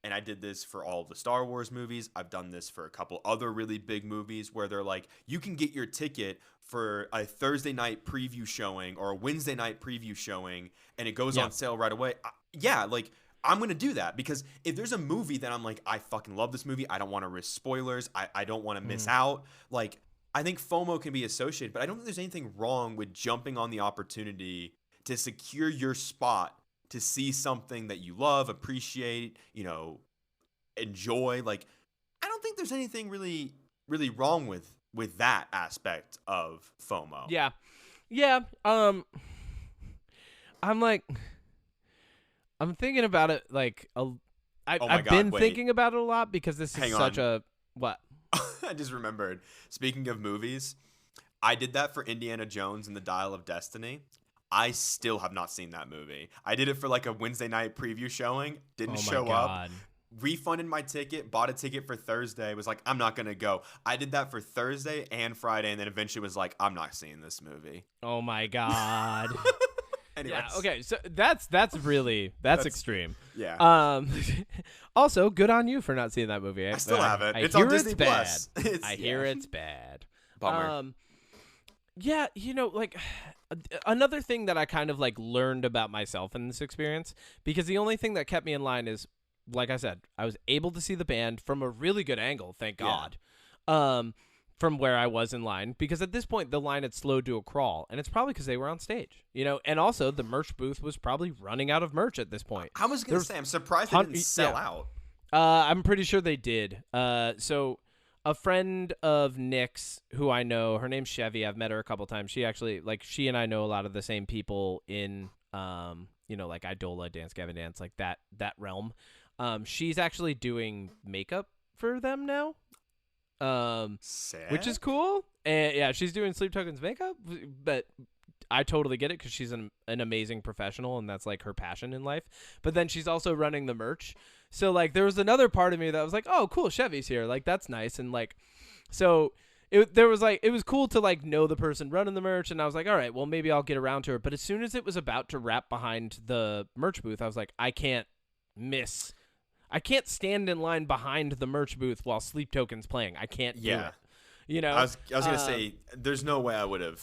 And I did this for all of the Star Wars movies. I've done this for a couple other really big movies where they're like, you can get your ticket for a Thursday night preview showing or a Wednesday night preview showing, and it goes on sale right away. Like, I'm going to do that because if there's a movie that I'm like, I fucking love this movie, I don't want to risk spoilers, I don't want to miss out. Like, I think FOMO can be associated, but I don't think there's anything wrong with jumping on the opportunity to secure your spot to see something that you love, appreciate, enjoy. Like, I don't think there's anything really, really wrong with that aspect of FOMO. Yeah. Yeah. I'm thinking about it like I've been thinking about it a lot because this is such a what? I just remembered. Speaking of movies, I did that for Indiana Jones and the Dial of Destiny. I still have not seen that movie. I did it for like a Wednesday night preview showing. Didn't show up. Refunded my ticket, bought a ticket for Thursday, was like, I'm not going to go. I did that for Thursday and Friday, and then eventually was like, I'm not seeing this movie. Oh my God. Anyways. Yeah, okay, so that's extreme. Yeah. Also, good on you for not seeing that movie. I still haven't. It's on Disney Plus. I hear it's bad. Bummer. Yeah, like another thing that I kind of like learned about myself in this experience, because the only thing that kept me in line is, like I said, I was able to see the band from a really good angle, thank God, from where I was in line. Because at this point, the line had slowed to a crawl, and it's probably because they were on stage, and also the merch booth was probably running out of merch at this point. I was going to say, I'm surprised they didn't sell out. I'm pretty sure they did. So a friend of Nick's, who I know, her name's Chevy. I've met her a couple times. She actually, she and I know a lot of the same people in, like Idola, Dance Gavin Dance, like that realm. She's actually doing makeup for them now, which is cool. And yeah, she's doing Sleep Tokens makeup, but I totally get it because she's an amazing professional, and that's like her passion in life. But then she's also running the merch. So like there was another part of me that was like, oh, cool, Chevy's here. Like that's nice. And like, so it was cool to like know the person running the merch, and I was like, all right, well maybe I'll get around to her. But as soon as it was about to wrap behind the merch booth, I was like, I can't stand in line behind the merch booth while Sleep Token's playing. I can't do it. I was gonna say, there's no way I would have.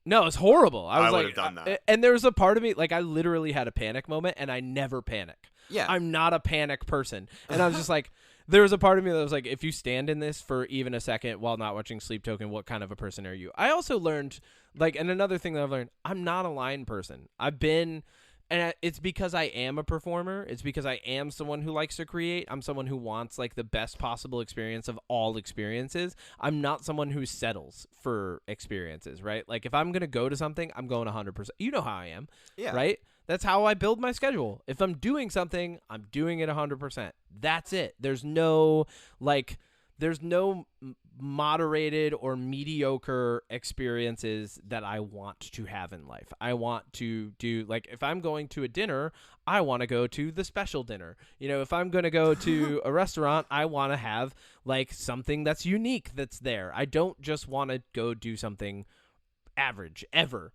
No, it's horrible. I would have done that. And there was a part of me, like I literally had a panic moment, and I never panic. Yeah, I'm not a panic person, and I was just like, there was a part of me that was like, if you stand in this for even a second while not watching Sleep Token, what kind of a person are you? I also learned, and another thing that I've learned, I'm not a line person. And it's because I am a performer. It's because I am someone who likes to create. I'm someone who wants like the best possible experience of all experiences. I'm not someone who settles for experiences, right? Like if I'm going to go to something, I'm going 100%. You know how I am, right? That's how I build my schedule. If I'm doing something, I'm doing it 100%. That's it. There's no moderated or mediocre experiences that I want to have in life. I want to do, like, if I'm going to a dinner, I want to go to the special dinner. If I'm going to go to a restaurant, I want to have like something that's unique that's there. I don't just want to go do something average ever,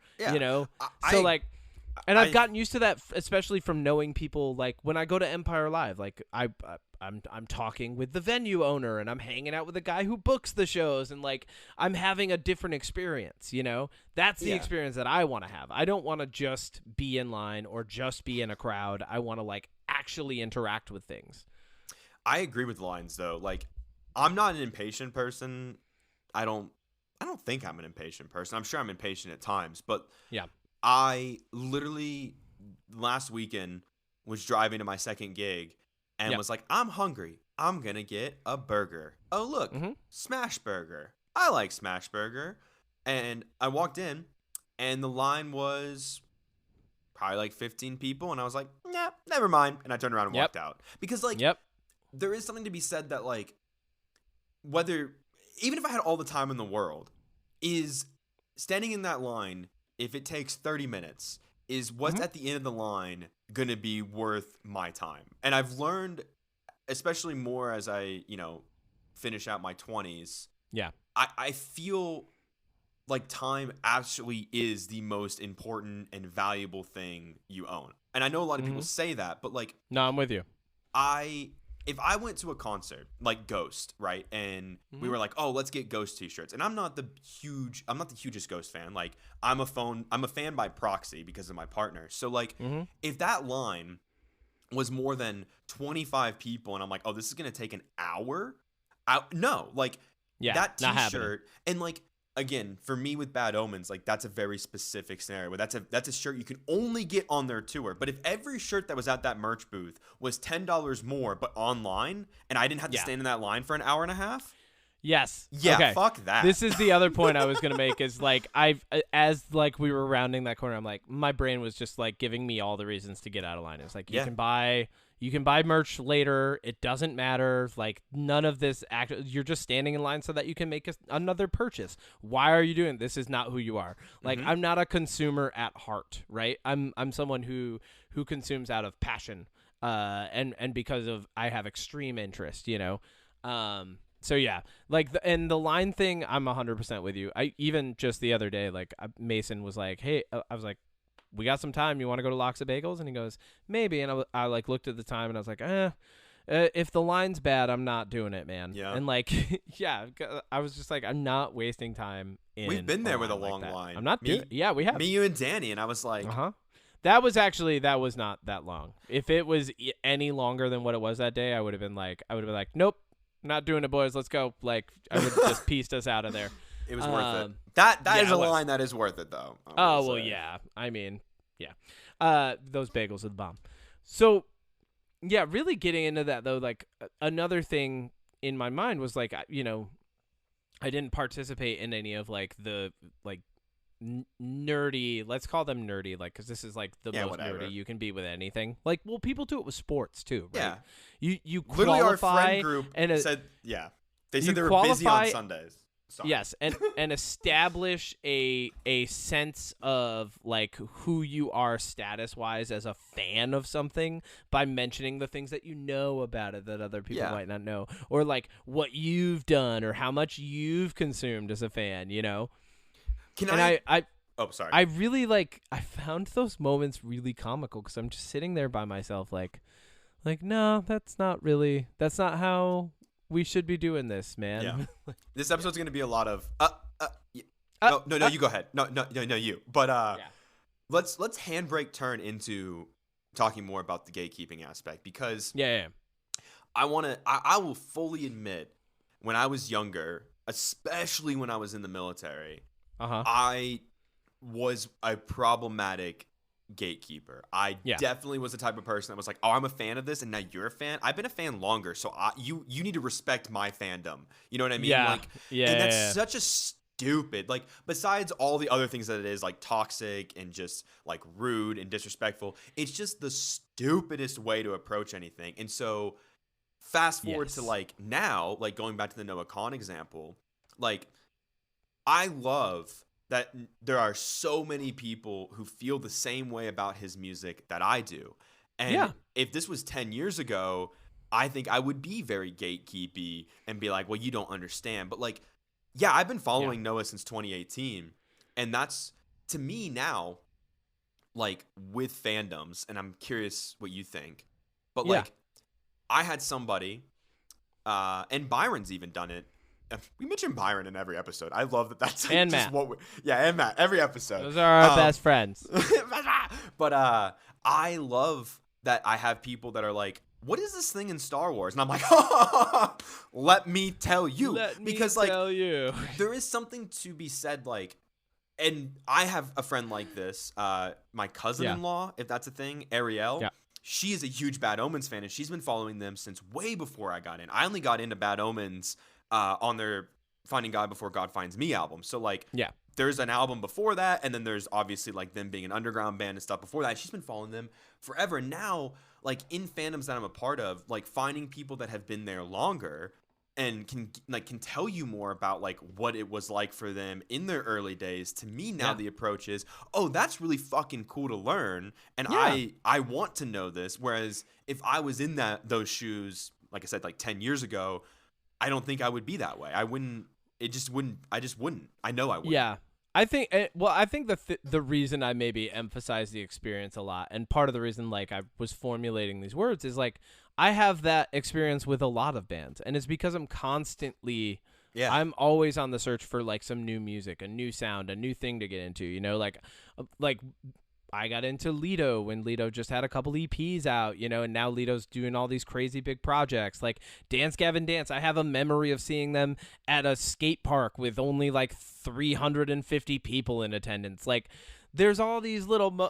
and I've gotten used to that, especially from knowing people. Like when I go to Empire Live, like I'm talking with the venue owner, and I'm hanging out with the guy who books the shows, and like I'm having a different experience. That's the experience that I want to have. I don't want to just be in line or just be in a crowd. I want to like actually interact with things. I agree with lines though. Like I'm not an impatient person. I don't think I'm an impatient person. I'm sure I'm impatient at times, but yeah. I literally last weekend was driving to my second gig and was like, I'm hungry. I'm going to get a burger. Oh, look, Smash Burger. I like Smash Burger. And I walked in and the line was probably like 15 people. And I was like, nah, never mind. And I turned around and walked out. Because like, there is something to be said that like, even if I had all the time in the world, is standing in that line, if it takes 30 minutes, is what's at the end of the line going to be worth my time? And I've learned, especially more as I, finish out my 20s. Yeah. I feel like time actually is the most important and valuable thing you own. And I know a lot of people say that, but like... No, I'm with you. If I went to a concert like Ghost, right, and we were like, oh, let's get Ghost t-shirts, and I'm not the hugest Ghost fan. Like I'm a fan by proxy because of my partner. So like, if that line was more than 25 people, and I'm like, oh, this is gonna take an hour, that t-shirt, and like again, for me with Bad Omens, like that's a very specific scenario. But that's a shirt you can only get on their tour. But if every shirt that was at that merch booth was $10 more, but online, and I didn't have to stand in that line for an hour and a half. Yes. Yeah. Okay. Fuck that. This is the other point I was gonna make. Is like as like we were rounding that corner, I'm like, my brain was just like giving me all the reasons to get out of line. It's like you can buy merch later. It doesn't matter. Like none of this. You're just standing in line so that you can make another purchase. Why are you doing this? Is not who you are. Like I'm not a consumer at heart, right? I'm someone who consumes out of passion, and because of I have extreme interest, you know. So yeah, like and the line thing, I'm 100% with you. I even just the other day, like Mason was like, "Hey," I was like, "We got some time. You want to go to Lox of Bagels?" And he goes, "Maybe." And I like looked at the time and I was like, if the line's bad, I'm not doing it, man. Yeah. And like, yeah, I was just like, I'm not wasting time in. We've been there with a like long that. line. I'm not doing. Yeah, we have. Me, you, and Danny, and I was like, That was not that long. If it was any longer than what it was that day, I would have been like, nope. Not doing it, boys. Let's go. Like I would have just pieced us out of there. It was worth it. That is a line that is worth it, though. Oh well, yeah. I mean, yeah. Those bagels are the bomb. So, yeah, really getting into that though. Like another thing in my mind was like, you know, I didn't participate in any of like the like nerdy. Let's call them nerdy, like because this is like the most nerdy you can be with anything. Like, well, people do it with sports too, right? Yeah. You literally qualify our friend group and said they said they were busy on Sundays. Sorry. Yes, and establish a sense of like who you are status wise as a fan of something by mentioning the things that you know about it that other people might not know, or like what you've done or how much you've consumed as a fan, you know. Oh, sorry. I really I found those moments really comical because I'm just sitting there by myself like no, that's not how we should be doing this, man. Yeah. This episode's gonna be a lot of no, you go ahead. No, you. But let's handbrake turn into talking more about the gatekeeping aspect because I will fully admit when I was younger, especially when I was in the military, I was a problematic gatekeeper. I definitely was the type of person that was like, oh, I'm a fan of this and now you're a fan. I've been a fan longer, so you need to respect my fandom. You know what I mean? And that's such a stupid, like, besides all the other things that it is, like toxic and just like rude and disrespectful, it's just the stupidest way to approach anything. And so fast forward to like now, like going back to the Noah Khan example, like I love that there are so many people who feel the same way about his music that I do. And if this was 10 years ago, I think I would be very gatekeepy and be like, well, you don't understand. But like, I've been following Noah since 2018. And that's, to me now, like with fandoms, and I'm curious what you think. But like, I had somebody, and Byron's even done it. We mention Byron in every episode. I love that. That's like and just Matt. And Matt. Every episode. Those are our best friends. But I love that I have people that are like, "What is this thing in Star Wars?" And I'm like, "Let me tell you." There is something to be said. Like, and I have a friend like this. My cousin-in-law, if that's a thing, Ariel. Yeah. She is a huge Bad Omens fan, and she's been following them since way before I got in. I only got into Bad Omens on their Finding God Before God Finds Me album. So like there's an album before that, and then there's obviously like them being an underground band and stuff before that. She's been following them forever. And now like in fandoms that I'm a part of, like finding people that have been there longer and can tell you more about like what it was like for them in their early days. To me now the approach is, oh, that's really fucking cool to learn, and I want to know this. Whereas if I was in those shoes, like I said, like 10 years ago, I don't think I would be that way. I just wouldn't. I know I wouldn't. Yeah. I think the reason I maybe emphasize the experience a lot, and part of the reason like I was formulating these words is like I have that experience with a lot of bands, and it's because I'm constantly I'm always on the search for like some new music, a new sound, a new thing to get into, you know, like I got into Leto when Leto just had a couple EPs out, you know, and now Leto's doing all these crazy big projects. Like Dance Gavin Dance, I have a memory of seeing them at a skate park with only like 350 people in attendance. Like there's all these little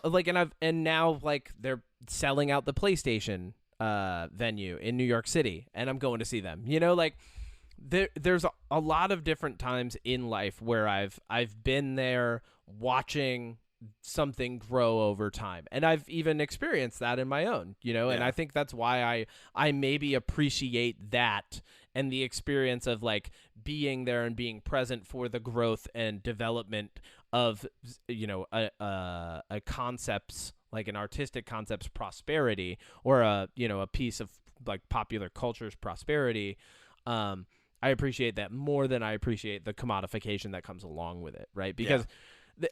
and now like they're selling out the PlayStation venue in New York City, and I'm going to see them. You know, like there's a lot of different times in life where I've been there watching something grow over time, and I've even experienced that in my own, you know. And I think that's why I maybe appreciate that and the experience of like being there and being present for the growth and development of, you know, a concept's, like an artistic concept's prosperity, or a, you know, a piece of like popular culture's prosperity. I appreciate that more than I appreciate the commodification that comes along with it, right? Because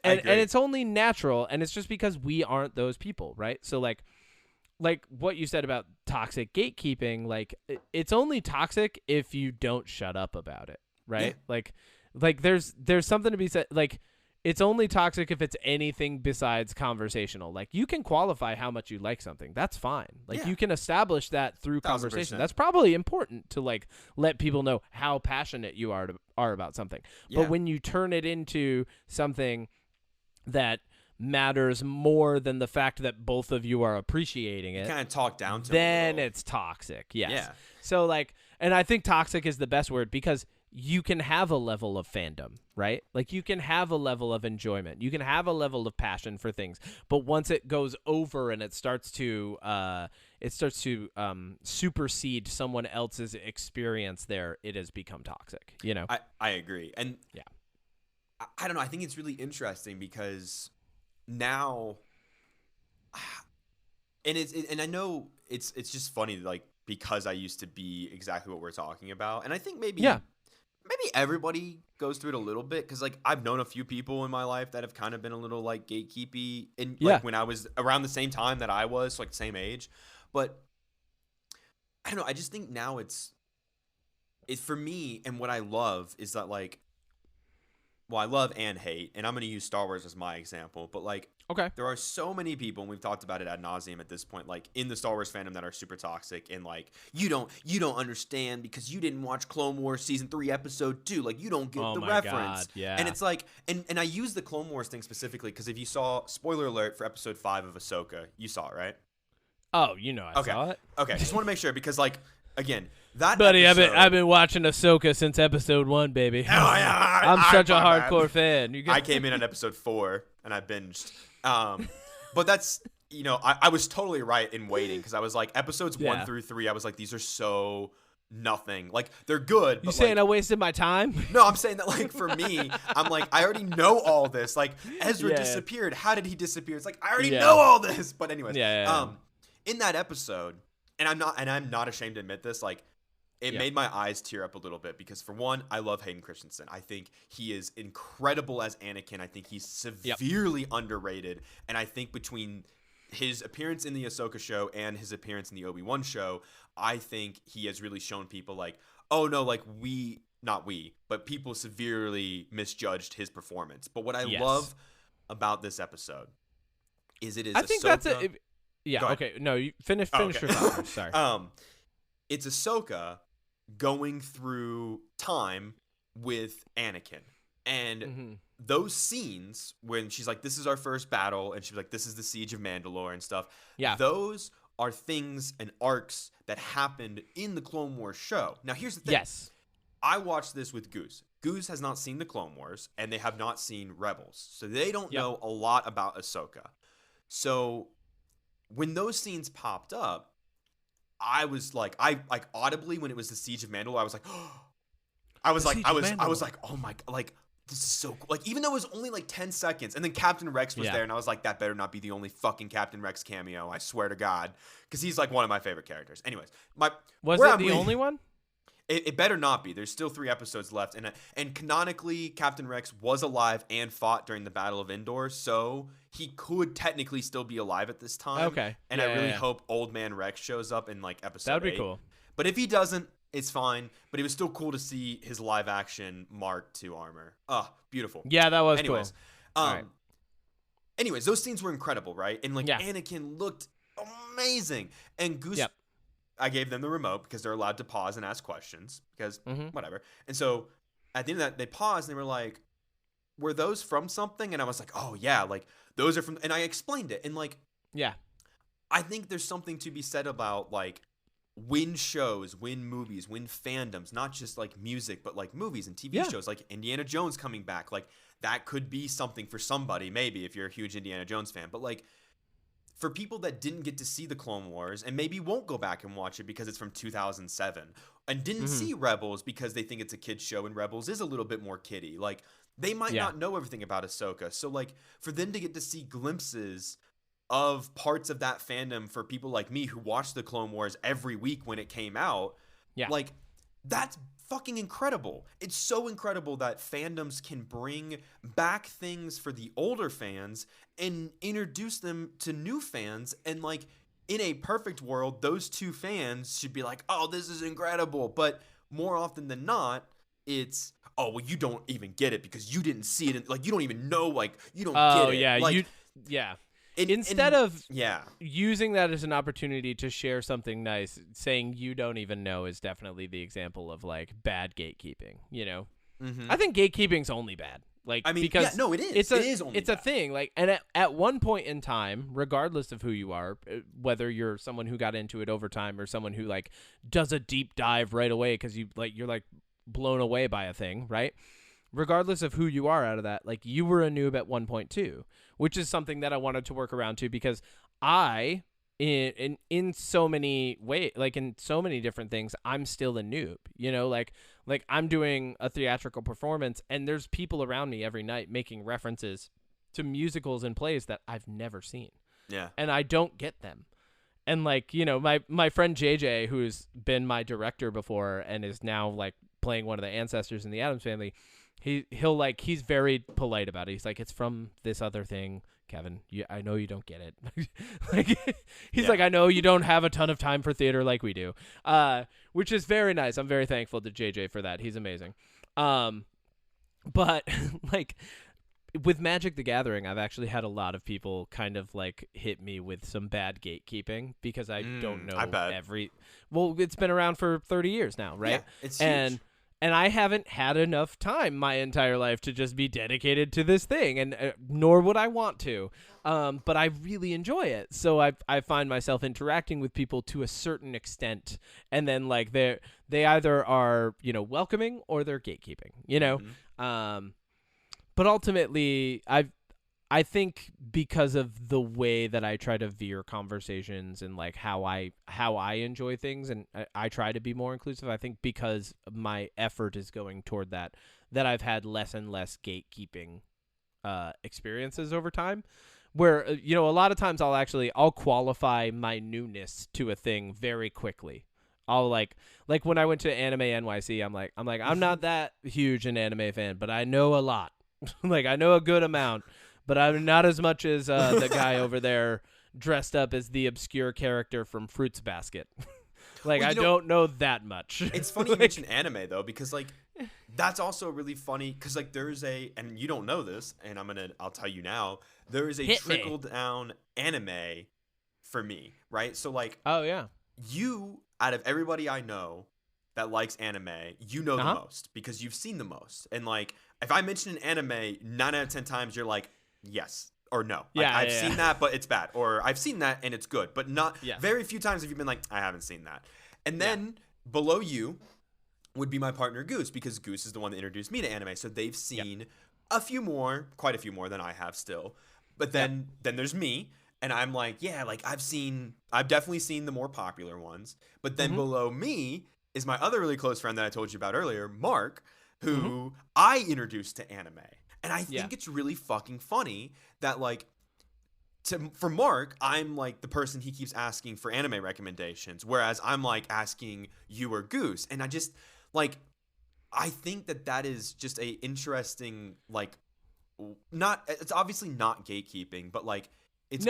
and it's only natural, and it's just because we aren't those people, right? So like what you said about toxic gatekeeping, like it's only toxic if you don't shut up about it, right? Like there's something to be said. Like it's only toxic if it's anything besides conversational. Like you can qualify how much you like something. That's fine. Like you can establish that through conversation. 1000%. That's probably important to like let people know how passionate you are about something. But when you turn it into something that matters more than the fact that both of you are appreciating it, kind of talk down to then it's toxic. Yes. Yeah. So like, and I think toxic is the best word, because you can have a level of fandom, right? Like you can have a level of enjoyment, you can have a level of passion for things, but once it goes over and it starts to supersede someone else's experience there, it has become toxic, you know? I agree. And I don't know. I think it's really interesting because now, and I know it's just funny, like, because I used to be exactly what we're talking about, and I think maybe everybody goes through it a little bit, because like I've known a few people in my life that have kind of been a little like gatekeepy, and like when I was around the same time that I was, like same age, but I don't know. I just think now it's for me, and what I love is that like. Well, I love and hate, and I'm going to use Star Wars as my example, but like, there are so many people, and we've talked about it ad nauseum at this point, like in the Star Wars fandom, that are super toxic, and like, you don't understand because you didn't watch Clone Wars season 3 episode 2, like you don't get the reference. God, and it's like, and I use the Clone Wars thing specifically because if you saw, spoiler alert for episode 5 of Ahsoka, you saw it, right? Oh, you know, I saw it. Okay, just want to make sure, because like, again, that buddy, episode, I've been watching Ahsoka since episode 1, baby. I'm such a hardcore fan. I came in on episode 4 and I binged. But that's, you know, I was totally right in waiting, because I was like, episodes 1 through 3, I was like, these are so nothing. Like, they're good. You saying I wasted my time? No, I'm saying that like for me, I'm like, I already know all this. Like, Ezra disappeared. How did he disappear? It's like, I already know all this. But anyways, in that episode, and I'm not ashamed to admit this, like, it made my eyes tear up a little bit, because for one, I love Hayden Christensen. I think he is incredible as Anakin. I think he's severely underrated. And I think between his appearance in the Ahsoka show and his appearance in the Obi-Wan show, I think he has really shown people like, oh no, like but people severely misjudged his performance. But what I love about this episode is it is I think Ahsoka. that's it. Yeah, okay. No, you finish your thought. Sorry. It's Ahsoka going through time with Anakin. And those scenes when she's like, this is our first battle, and she's like, this is the Siege of Mandalore and stuff. Yeah. Those are things and arcs that happened in the Clone Wars show. Now, here's the thing. Yes. I watched this with Goose. Goose has not seen the Clone Wars, and they have not seen Rebels. So they don't know a lot about Ahsoka. So when those scenes popped up, I was like, I like audibly, when it was the Siege of Mandalore, I was like, oh, I was like, oh my, like, this is so cool. Like, even though it was only like 10 seconds, and then Captain Rex was there, and I was like, that better not be the only fucking Captain Rex cameo, I swear to God, because he's like one of my favorite characters. Anyways, was it the only one? It better not be. There's still 3 episodes left, and canonically, Captain Rex was alive and fought during the Battle of Endor, so he could technically still be alive at this time. Okay, and I really hope Old Man Rex shows up in like episode 8. That'd be cool. But if he doesn't, it's fine. But it was still cool to see his live action Mark II armor. Oh, beautiful. Yeah, that was Anyways, cool. Right. anyways, those scenes were incredible, right? And like Anakin looked amazing, and Goose. Yep. I gave them the remote because they're allowed to pause and ask questions because whatever. And so at the end of that, they paused and they were like, "Were those from something?" And I was like, "Oh yeah, like those are from." And I explained it, and like, I think there's something to be said about like win shows, win movies, win fandoms, not just like music, but like movies and TV shows, like Indiana Jones coming back. Like that could be something for somebody, maybe if you're a huge Indiana Jones fan. But like for people that didn't get to see the Clone Wars and maybe won't go back and watch it because it's from 2007 and didn't see Rebels because they think it's a kid's show and Rebels is a little bit more kiddie. Like they might not know everything about Ahsoka. So like for them to get to see glimpses of parts of that fandom for people like me who watched the Clone Wars every week when it came out, like that's fucking incredible. It's so incredible that fandoms can bring back things for the older fans and introduce them to new fans. And like in a perfect world, those two fans should be like, oh, this is incredible. But more often than not, it's, oh, well, you don't even get it because you didn't see it. Like, you don't even know, like, you don't get it. Yeah, like, Instead of using that as an opportunity to share something nice, saying you don't even know is definitely the example of like bad gatekeeping, you know? I think gatekeeping's only bad. Like, I mean, because no, it is. It's a thing. Like, and at one point in time, regardless of who you are, whether you're someone who got into it over time or someone who like does a deep dive right away because you're like blown away by a thing, right? Regardless of who you are out of that, like you were a noob at 1.2, which is something that I wanted to work around to because I, in so many ways, like in so many different things, I'm still a noob, you know, like I'm doing a theatrical performance and there's people around me every night making references to musicals and plays that I've never seen. Yeah. And I don't get them. And like, you know, my friend JJ, who's been my director before and is now like playing one of the ancestors in the Addams Family, he's very polite about it. He's like, it's from this other thing, Kevin. I know you don't get it. Like he's like, I know you don't have a ton of time for theater like we do, which is very nice. I'm very thankful to JJ for that. He's amazing. But like with Magic the Gathering, I've actually had a lot of people kind of like hit me with some bad gatekeeping because I don't know well, it's been around for 30 years now, right? Yeah, it's huge. And I haven't had enough time my entire life to just be dedicated to this thing, and nor would I want to. But I really enjoy it, so I find myself interacting with people to a certain extent, and then like they either are, you know, welcoming or they're gatekeeping, you know. But ultimately, I think because of the way that I try to veer conversations and like how I enjoy things and I try to be more inclusive, I think because my effort is going toward that I've had less and less gatekeeping experiences over time where, you know, a lot of times I'll qualify my newness to a thing very quickly. I'll like when I went to Anime NYC, I'm not that huge an anime fan, but I know a lot. Like I know a good amount. But I'm not as much as the guy over there dressed up as the obscure character from Fruits Basket. Like, well, I don't know that much. It's funny you mention anime, though, because, like, that's also really funny. Because, like, there's and you don't know this, and I'll tell you now, there is a trickle-down anime for me, right? So, like, oh, yeah. You, out of everybody I know that likes anime, you know the most because you've seen the most. And, like, if I mention an anime, 9 out of 10 times you're like, yes or no. Like, I've seen that, but it's bad. Or I've seen that and it's good, but not very few times have you been like, I haven't seen that. And then below you would be my partner Goose, because Goose is the one that introduced me to anime. So they've seen quite a few more than I have still. But then there's me, and I'm like, yeah, like I've definitely seen the more popular ones. But then below me is my other really close friend that I told you about earlier, Mark, who I introduced to anime. And I think it's really fucking funny that, like, for Mark, I'm, like, the person he keeps asking for anime recommendations, whereas I'm, like, asking you or Goose. And I just, like, I think that is just a interesting, like, it's obviously not gatekeeping, but, like, it's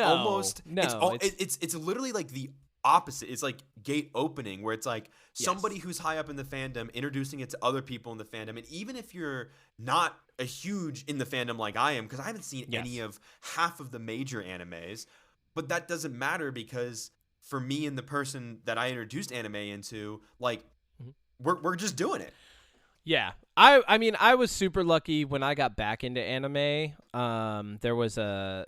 literally, like, the opposite. It's like gate opening, where it's like somebody who's high up in the fandom introducing it to other people in the fandom. And even if you're not a huge in the fandom like I am, because I haven't seen any of half of the major animes, but that doesn't matter, because for me and the person that I introduced anime into, like, we're just doing it. Yeah. I mean, I was super lucky when I got back into anime. There was a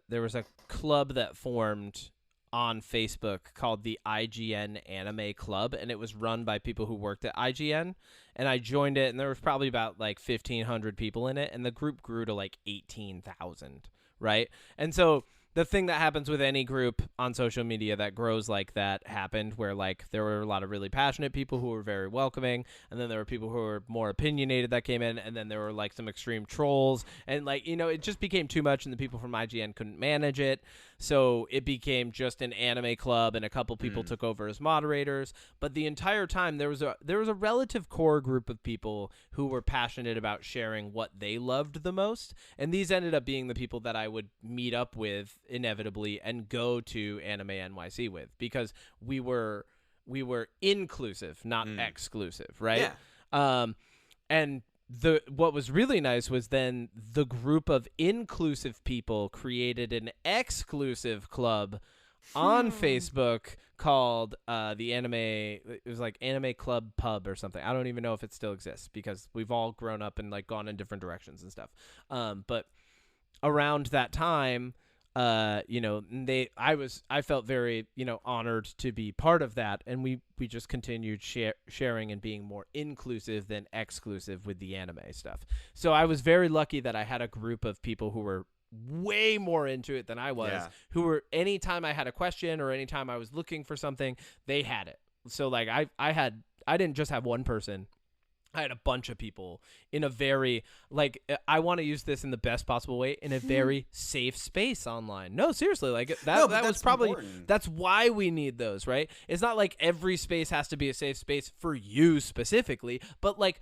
club that formed on Facebook called the IGN Anime Club, and it was run by people who worked at IGN, and I joined it, and there was probably about like 1,500 people in it, and the group grew to like 18,000, right? And so the thing that happens with any group on social media that grows like that happened, where like there were a lot of really passionate people who were very welcoming, and then there were people who were more opinionated that came in, and then there were like some extreme trolls, and like, you know, it just became too much, and the people from IGN couldn't manage it. So it became just an anime club, and a couple people took over as moderators. But the entire time there was a relative core group of people who were passionate about sharing what they loved the most, and these ended up being the people that I would meet up with inevitably and go to Anime NYC with, because we were inclusive, not exclusive, right? Yeah. And what was really nice was then the group of inclusive people created an exclusive club on Facebook called the anime. It was like Anime Club Pub or something. I don't even know if it still exists, because we've all grown up and like gone in different directions and stuff. But around that time, you know, I felt very, you know, honored to be part of that, and we just continued sharing and being more inclusive than exclusive with the anime stuff. So I was very lucky that I had a group of people who were way more into it than I was, who were, anytime I had a question or anytime I was looking for something, they had it. So like I didn't just have one person. I had a bunch of people in a very, like, I want to use this in the best possible way, in a very safe space online. No, seriously, like that was probably important. That's why we need those, right? It's not like every space has to be a safe space for you specifically, but like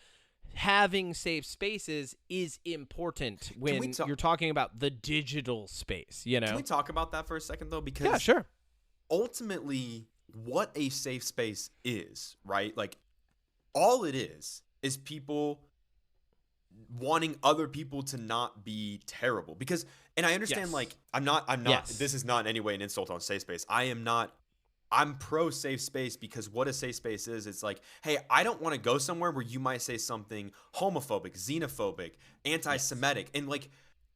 having safe spaces is important when you're talking about the digital space, you know? Can we talk about that for a second though? Because yeah, sure. Ultimately, what a safe space is, right? Like, all it is people wanting other people to not be terrible. Because, and I understand, like, I'm not, this is not in any way an insult on safe space. I'm pro safe space, because what a safe space is, it's like, hey, I don't want to go somewhere where you might say something homophobic, xenophobic, anti-Semitic. And like,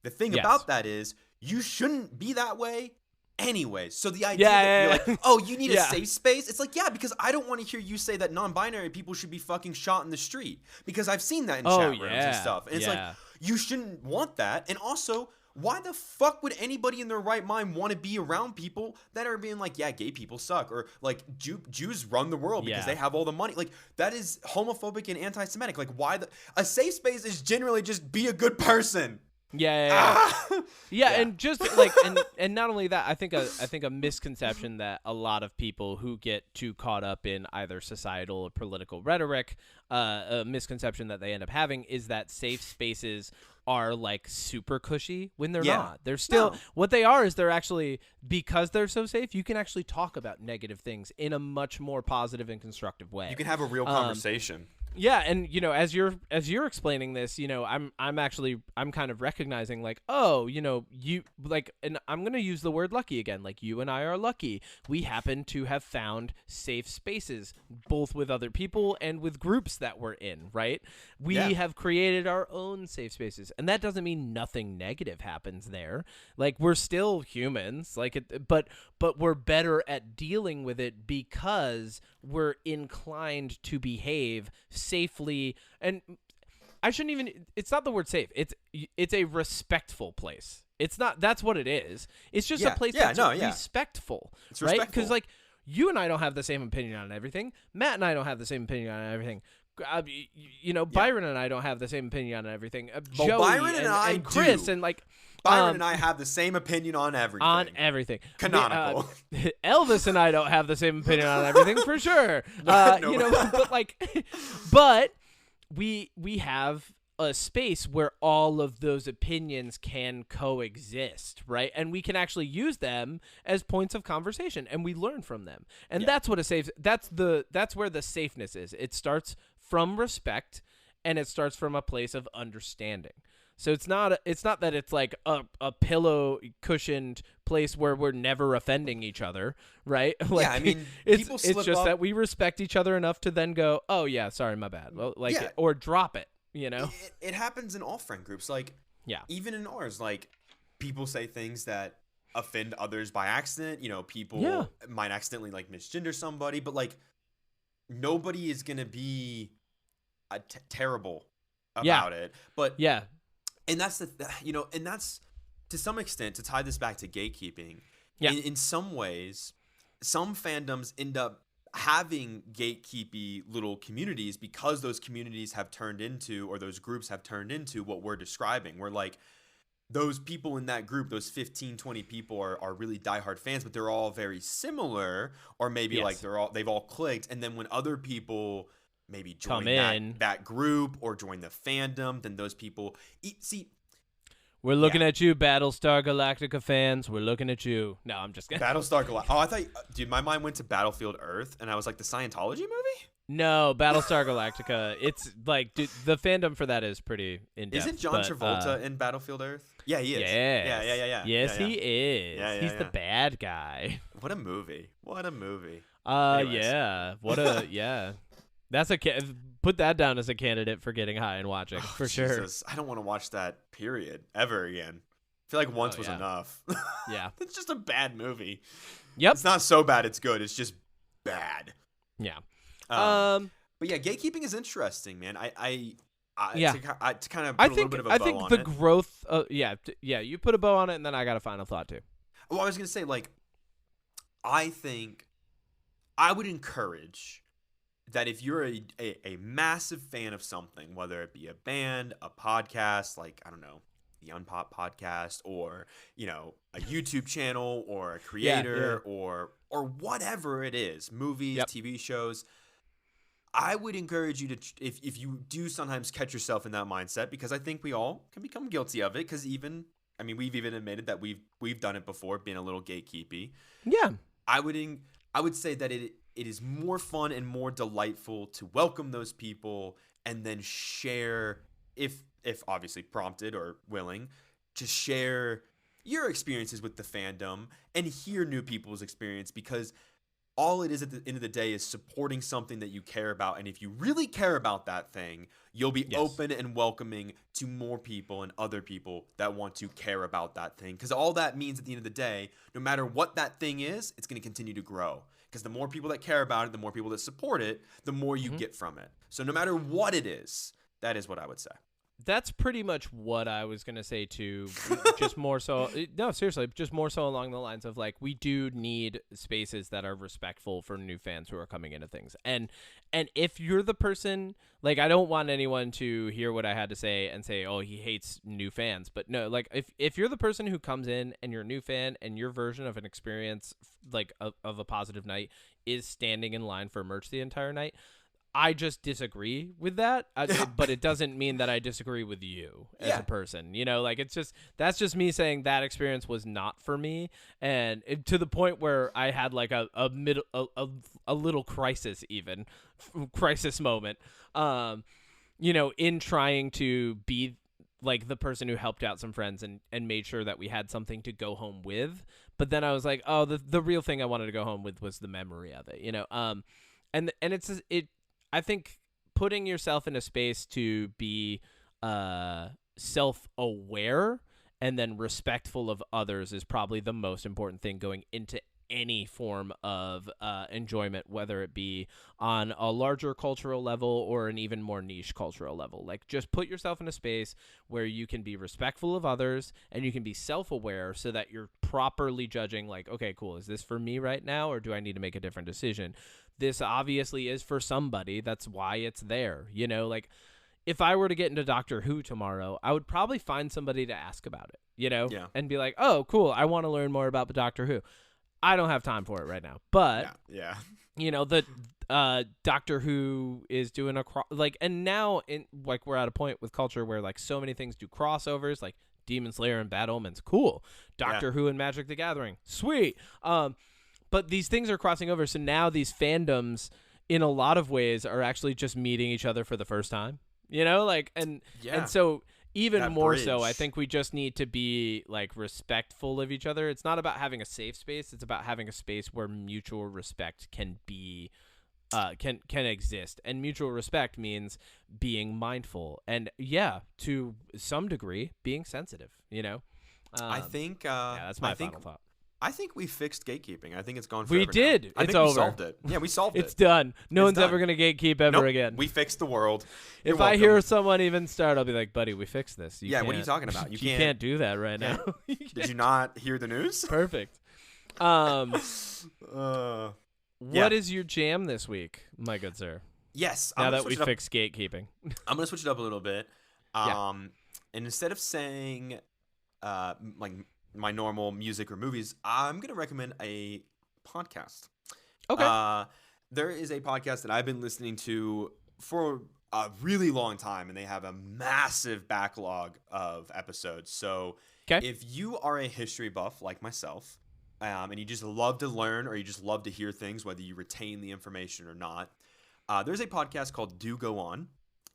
the thing about that is, you shouldn't be that way anyway. So the idea that you're like, oh, you need a safe space? It's like, yeah, because I don't want to hear you say that non-binary people should be fucking shot in the street, because I've seen that in chat rooms and stuff. And it's like, you shouldn't want that. And also, why the fuck would anybody in their right mind want to be around people that are being like, yeah, gay people suck, or like Jews run the world because they have all the money? Like, that is homophobic and anti-Semitic. Like, a safe space is generally just be a good person. Yeah, and just like, and not only that, I think a misconception that a lot of people who get too caught up in either societal or political rhetoric, a misconception that they end up having is that safe spaces are like super cushy, when they're not. They're still what they are is they're actually, because they're so safe, you can actually talk about negative things in a much more positive and constructive way. You can have a real conversation. Yeah, and you know, as you're explaining this, you know, I'm kind of recognizing like, oh, you know, you like, and I'm going to use the word lucky again. Like, you and I are lucky. We happen to have found safe spaces, both with other people and with groups that we're in, right? We have created our own safe spaces, and that doesn't mean nothing negative happens there. Like, we're still humans, like, but we're better at dealing with it because we're inclined to behave safely. And I shouldn't even, it's not the word safe, it's a respectful place. It's not, that's what it is. It's just a place that's respectful. It's right? Because like, you and I don't have the same opinion on everything. Matt and I don't have the same opinion on everything. You know, Byron and I don't have the same opinion on everything. Joey Byron and Chris do. And like, Byron and I have the same opinion on everything. On everything. Canonical. Elvis and I don't have the same opinion on everything for sure. You know, but like, but we have a space where all of those opinions can coexist, right? And we can actually use them as points of conversation, and we learn from them. And that's what that's where the safeness is. It starts from respect, and it starts from a place of understanding. So it's not that it's like a pillow cushioned place where we're never offending each other, right? Like, yeah, I mean, it's just that we respect each other enough to then go, oh yeah, sorry, my bad, well, like, or drop it. You know, it happens in all friend groups. Like, even in ours, like, people say things that offend others by accident. You know, people might accidentally like misgender somebody, but like, nobody is gonna be terrible about it. But and that's and that's to some extent, to tie this back to gatekeeping. In some ways, some fandoms end up having gatekeepy little communities because those communities have turned into, or those groups have turned into, what we're describing. Where like those people in that group, those 15, 20 people are really diehard fans, but they're all very similar, or maybe like they've all clicked. And then when other people maybe join that group or join the fandom, then those people we're looking at you, Battlestar Galactica fans. We're looking at you. No, I'm just kidding. Battlestar Galactica. Oh, I thought, dude, my mind went to Battlefield Earth, and I was like, the Scientology movie? No, Battlestar Galactica. It's like, dude, the fandom for that is pretty in-depth. Isn't John Travolta in Battlefield Earth? Yeah, he is. Yes. Yeah. Yes, he is. He's the bad guy. What a movie. Yeah. That's put that down as a candidate for getting high and watching, for sure. I don't want to watch that, period, ever again. I feel like once was enough. Yeah. It's just a bad movie. Yep. It's not so bad it's good. It's just bad. Yeah. But yeah, gatekeeping is interesting, man. To kind of put a little bit of a bow on it. I think the growth, you put a bow on it, and then I got a final thought, too. Well, I was going to say, like, I think I would encourage that if you're a massive fan of something, whether it be a band, a podcast, like, I don't know, the Unpop podcast, or, you know, a YouTube channel, or a creator, or whatever it is, movies, TV shows, I would encourage you to, if you do sometimes catch yourself in that mindset, because I think we all can become guilty of it, because we've even admitted that we've done it before, being a little gatekeepy. Yeah. I would say that it is more fun and more delightful to welcome those people and then share, if obviously prompted or willing, to share your experiences with the fandom and hear new people's experience, because all it is at the end of the day is supporting something that you care about. And if you really care about that thing, you'll be open and welcoming to more people and other people that want to care about that thing. Because all that means at the end of the day, no matter what that thing is, it's going to continue to grow. Because the more people that care about it, the more people that support it, the more you get from it. So no matter what it is, that is what I would say. That's pretty much what I was going to say too. Just more so, no, seriously, just more so along the lines of, like, we do need spaces that are respectful for new fans who are coming into things. And if you're the person, like, I don't want anyone to hear what I had to say and say, oh, he hates new fans. But no, like, if you're the person who comes in and you're a new fan and your version of an experience, like, of a positive night is standing in line for merch the entire night, I just disagree with that, but it doesn't mean that I disagree with you as a person. You know, like, that's just me saying that experience was not for me, and to the point where I had like a little crisis moment, you know, in trying to be like the person who helped out some friends and made sure that we had something to go home with. But then I was like, oh, the real thing I wanted to go home with was the memory of it, you know, and I think putting yourself in a space to be self-aware and then respectful of others is probably the most important thing going into any form of enjoyment, whether it be on a larger cultural level or an even more niche cultural level. Like, just put yourself in a space where you can be respectful of others and you can be self-aware so that you're properly judging, like, okay, cool, is this for me right now, or do I need to make a different decision? This obviously is for somebody. That's why it's there. You know, like, if I were to get into Doctor Who tomorrow, I would probably find somebody to ask about it, you know, and be like, oh, cool, I want to learn more about the Doctor Who. I don't have time for it right now, but the Doctor Who is doing and now we're at a point with culture where like so many things do crossovers, like Demon Slayer and Bad Omens, cool. Doctor Who and Magic the Gathering, sweet. But these things are crossing over, so now these fandoms, in a lot of ways, are actually just meeting each other for the first time. And so even that more bridge. so, I think we just need to be like respectful of each other. It's not about having a safe space; it's about having a space where mutual respect can be. Can exist, and mutual respect means being mindful and to some degree being sensitive. I think that's my final thought. I think we fixed gatekeeping. I think it's gone We forever did. now. I It's think we over. solved it. Yeah, we solved it. It's done. No one's done. ever gonna gatekeep ever Nope. again. We fixed the world. If You're I hear welcome. someone even start, I'll be like, "Buddy, we fixed this." What are you talking about? You can't do that right now. Did you not hear the news? Perfect. What is your jam this week, my good sir? Yes. Now that we fixed gatekeeping, I'm gonna switch it up a little bit. And instead of saying like my normal music or movies, I'm gonna recommend a podcast. Okay. There is a podcast that I've been listening to for a really long time, and they have a massive backlog of episodes. So if you are a history buff like myself, and you just love to learn, or you just love to hear things, whether you retain the information or not, there's a podcast called Do Go On.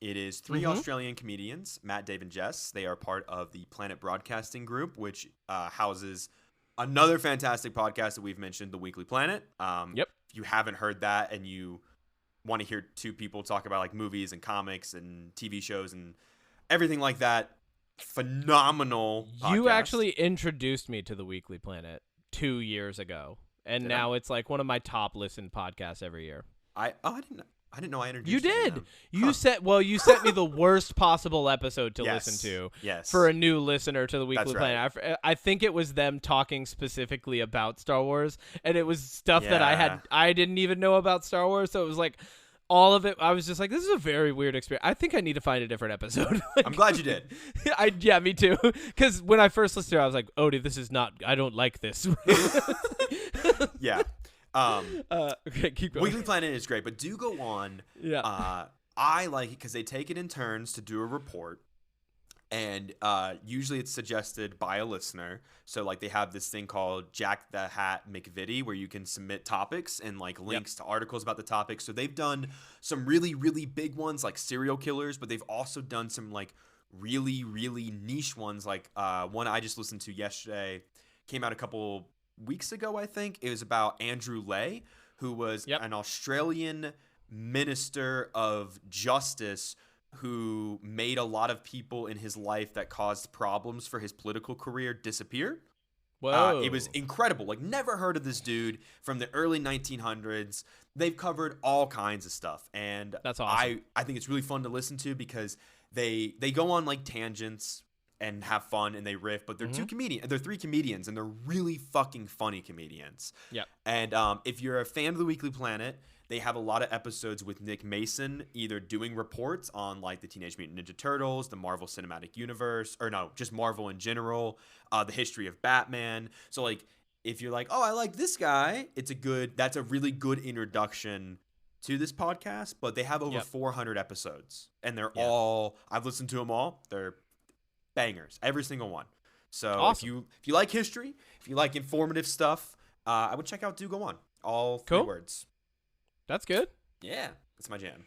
It is 3 Australian comedians, Matt, Dave, and Jess. They are part of the Planet Broadcasting Group, which houses another fantastic podcast that we've mentioned, The Weekly Planet. If you haven't heard that and you want to hear two people talk about like movies and comics and TV shows and everything like that, phenomenal podcast. You actually introduced me to The Weekly Planet 2 years ago, and now it's like one of my top listened podcasts every year. I didn't know I introduced you. You Did. You sent me the worst possible episode to listen to for a new listener to The Weekly Planet. I think it was them talking specifically about Star Wars, and it was stuff that I didn't even know about Star Wars, so it was like all of it. I was just like, this is a very weird experience. I think I need to find a different episode. I'm glad you did. Me too. Because when I first listened to it, I was like, Odie, this is not, I don't like this. Yeah. Okay, keep going. Weekly Planet is great, but Do Go On. Yeah. I like it because they take it in turns to do a report, and usually it's suggested by a listener. So like they have this thing called Jack the Hat McVitie, where you can submit topics and like links to articles about the topic. So they've done some really, really big ones like serial killers, but they've also done some like really, really niche ones. Like one I just listened to yesterday, came out a couple weeks ago, I think. It was about Andrew Lay, who was an Australian minister of justice who made a lot of people in his life that caused problems for his political career disappear. Whoa. It was incredible. Like, never heard of this dude from the early 1900s. They've covered all kinds of stuff, and that's awesome. I think it's really fun to listen to because they go on like tangents and have fun and they riff, but they're they're 3 comedians, and they're really fucking funny comedians. Yep. And if you're a fan of The Weekly Planet, they have a lot of episodes with Nick Mason, either doing reports on like the Teenage Mutant Ninja Turtles, the Marvel Cinematic Universe, or no, just Marvel in general, the history of Batman. So like, if you're like, oh, I like this guy, that's a really good introduction to this podcast. But they have over 400 episodes, and they're all, I've listened to them all. They're bangers, every single one. So awesome. if you like history, if you like informative stuff, I would check out Do Go On. All 3 words. That's good. Yeah, that's my jam.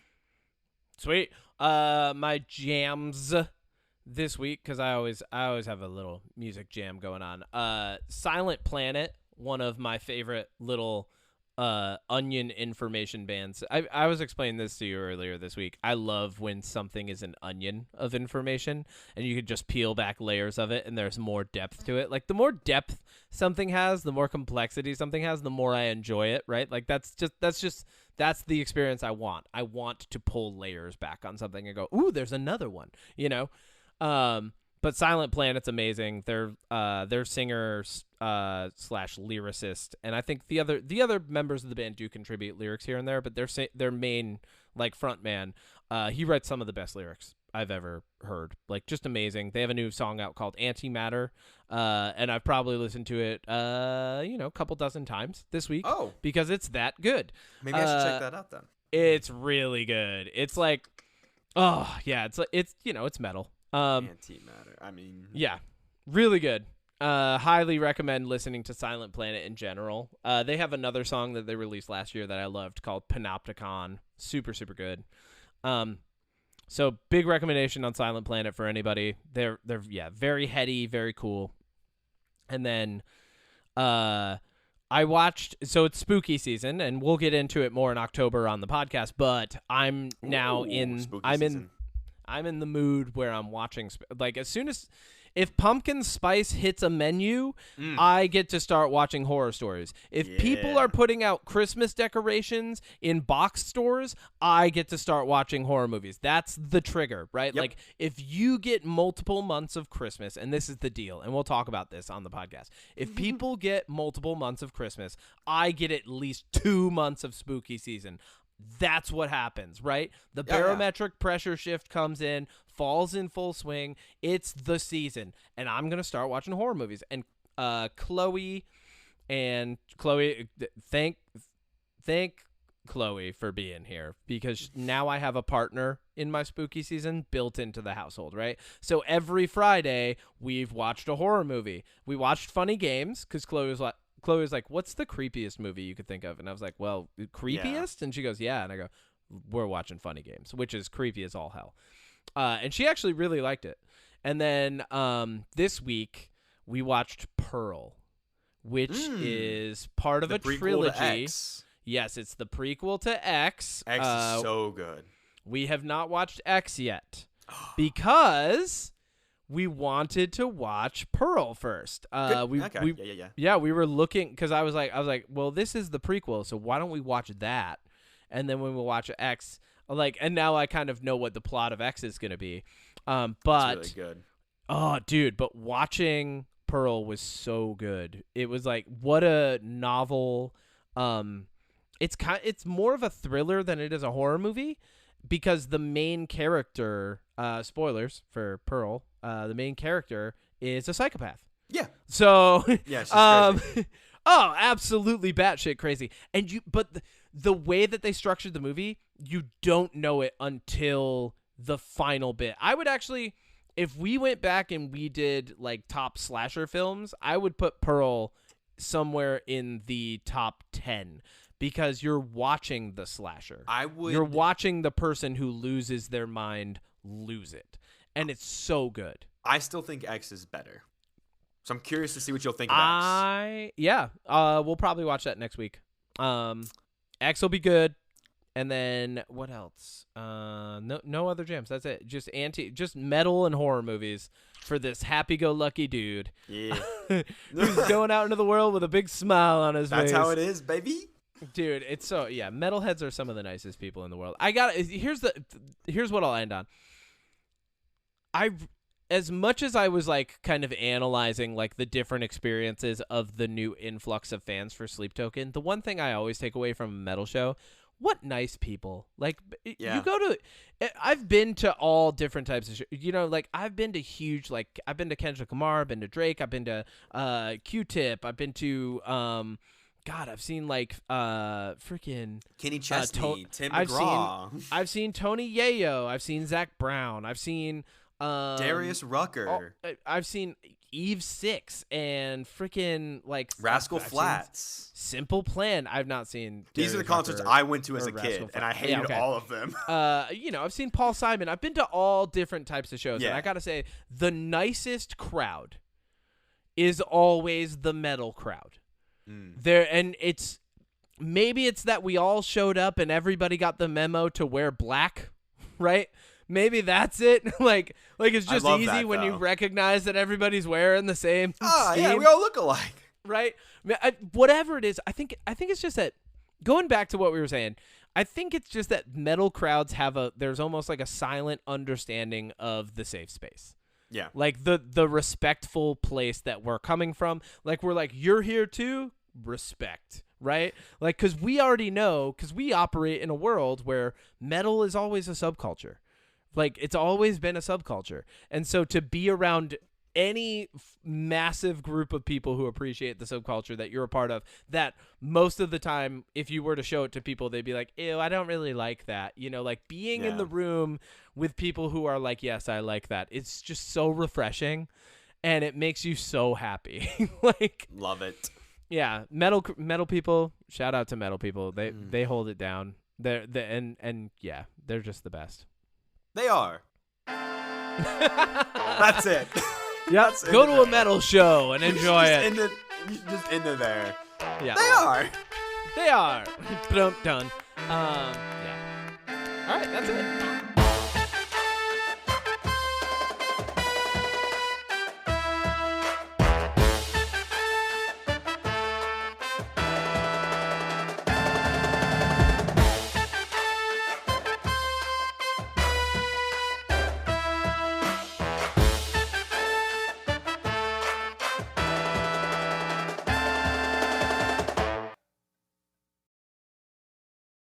Sweet. My jams this week, because I always have a little music jam going on. Silent Planet, one of my favorite little onion information bands. I was explaining this to you earlier this week. I love when something is an onion of information and you could just peel back layers of it and there's more depth to it. Like, the more depth something has, the more complexity something has, the more I enjoy it, right? Like, that's the experience I want. I want to pull layers back on something and go, ooh, there's another one, you know? But Silent Planet's amazing. They're singers slash lyricist, and I think the other members of the band do contribute lyrics here and there. But their main like front man, he writes some of the best lyrics I've ever heard. Like, just amazing. They have a new song out called Antimatter, and I've probably listened to it, a couple dozen times this week. Oh, because it's that good. maybe I should check that out then. It's really good. It's like, oh yeah, it's metal. Antimatter. I mean, yeah, really good. Highly recommend listening to Silent Planet in general. They have another song that they released last year that I loved called Panopticon. Super, super good. So big recommendation on Silent Planet for anybody. They're very heady, very cool. And then I watched, so it's spooky season, and we'll get into it more in October on the podcast, but I'm now in the mood where I'm watching, like, if pumpkin spice hits a menu, I get to start watching horror stories. If people are putting out Christmas decorations in box stores, I get to start watching horror movies. That's the trigger, right? Yep. Like, if you get multiple months of Christmas, and this is the deal, and we'll talk about this on the podcast. If people get multiple months of Christmas, I get at least 2 months of spooky season. That's what happens, right? The barometric pressure shift comes in, falls in full swing. It's the season, and I'm gonna start watching horror movies. And Chloe, thank Chloe for being here, because now I have a partner in my spooky season built into the household, right? So every Friday we've watched a horror movie. We watched Funny Games because Chloe was like, what's the creepiest movie you could think of? And I was like, well, creepiest? Yeah. And she goes, yeah. And I go, we're watching Funny Games, which is creepy as all hell. And she actually really liked it. And then this week we watched Pearl, which is part of a trilogy. Yes, it's the prequel to X. X is so good. We have not watched X yet because we wanted to watch Pearl first. We were looking, because I was like, well, this is the prequel, so why don't we watch that? And then when we watch X, and now I kind of know what the plot of X is going to be. But it's really good. Oh, dude, but watching Pearl was so good. It was like, what a novel. It's more of a thriller than it is a horror movie, because the main character, spoilers for Pearl, the main character is a psychopath. Yeah. So yeah, she's crazy. Oh, absolutely batshit crazy. And but the way that they structured the movie, you don't know it until the final bit. I would actually, if we went back and we did like top slasher films, I would put Pearl somewhere in the top 10. Because you're watching the slasher. You're watching the person who loses their mind lose it. And it's so good. I still think X is better. So I'm curious to see what you'll think of X. Yeah. We'll probably watch that next week. X will be good. And then what else? No other jams. That's it. Just metal and horror movies for this happy-go-lucky dude. Yeah. Who's going out into the world with a big smile on his face. That's how it is, baby. Dude, it's so, yeah, metalheads are some of the nicest people in the world. Here's what I'll end on. As much as I was like kind of analyzing like the different experiences of the new influx of fans for Sleep Token, the one thing I always take away from a metal show, what nice people. Like, you go to, I've been to all different types of shows. Like, I've been to Kendrick Lamar, I've been to Drake, I've been to Q-Tip, I've been to God, I've seen like freaking Kenny Chesney, Tim McGraw. I've seen Tony Yayo. I've seen Zach Brown. I've seen Darius Rucker. I've seen Eve 6 and freaking like Rascal Flatts. Simple Plan. I've not seen. These are the concerts I went to as a kid, and I hated all of them. I've seen Paul Simon. I've been to all different types of shows, and I gotta say, the nicest crowd is always the metal crowd. And maybe it's that we all showed up and everybody got the memo to wear black, right? Maybe that's it. like it's just easy when you recognize that everybody's wearing the same. Yeah, we all look alike, right? Whatever it is, I think it's just that, going back to what we were saying, I think it's just that metal crowds there's almost like a silent understanding of the safe space. Yeah, like the respectful place that we're coming from. Like, we're like, you're here too. Respect, right? Like, because we already know, because we operate in a world where metal is always a subculture, Like, it's always been a subculture. And so to be around any massive group of people who appreciate the subculture that you're a part of, that most of the time, if you were to show it to people, they'd be like, ew, I don't really like that. You know, like being in the room with people who are like, yes, I like that. It's just so refreshing and it makes you so happy. Like, love it. Yeah. Metal people, shout out to metal people. They hold it down. And yeah, they're just the best. They are. That's it. Yeah, go to a metal show and enjoy it. Just end it there. Yeah, they are. Done. Yeah. All right, that's it.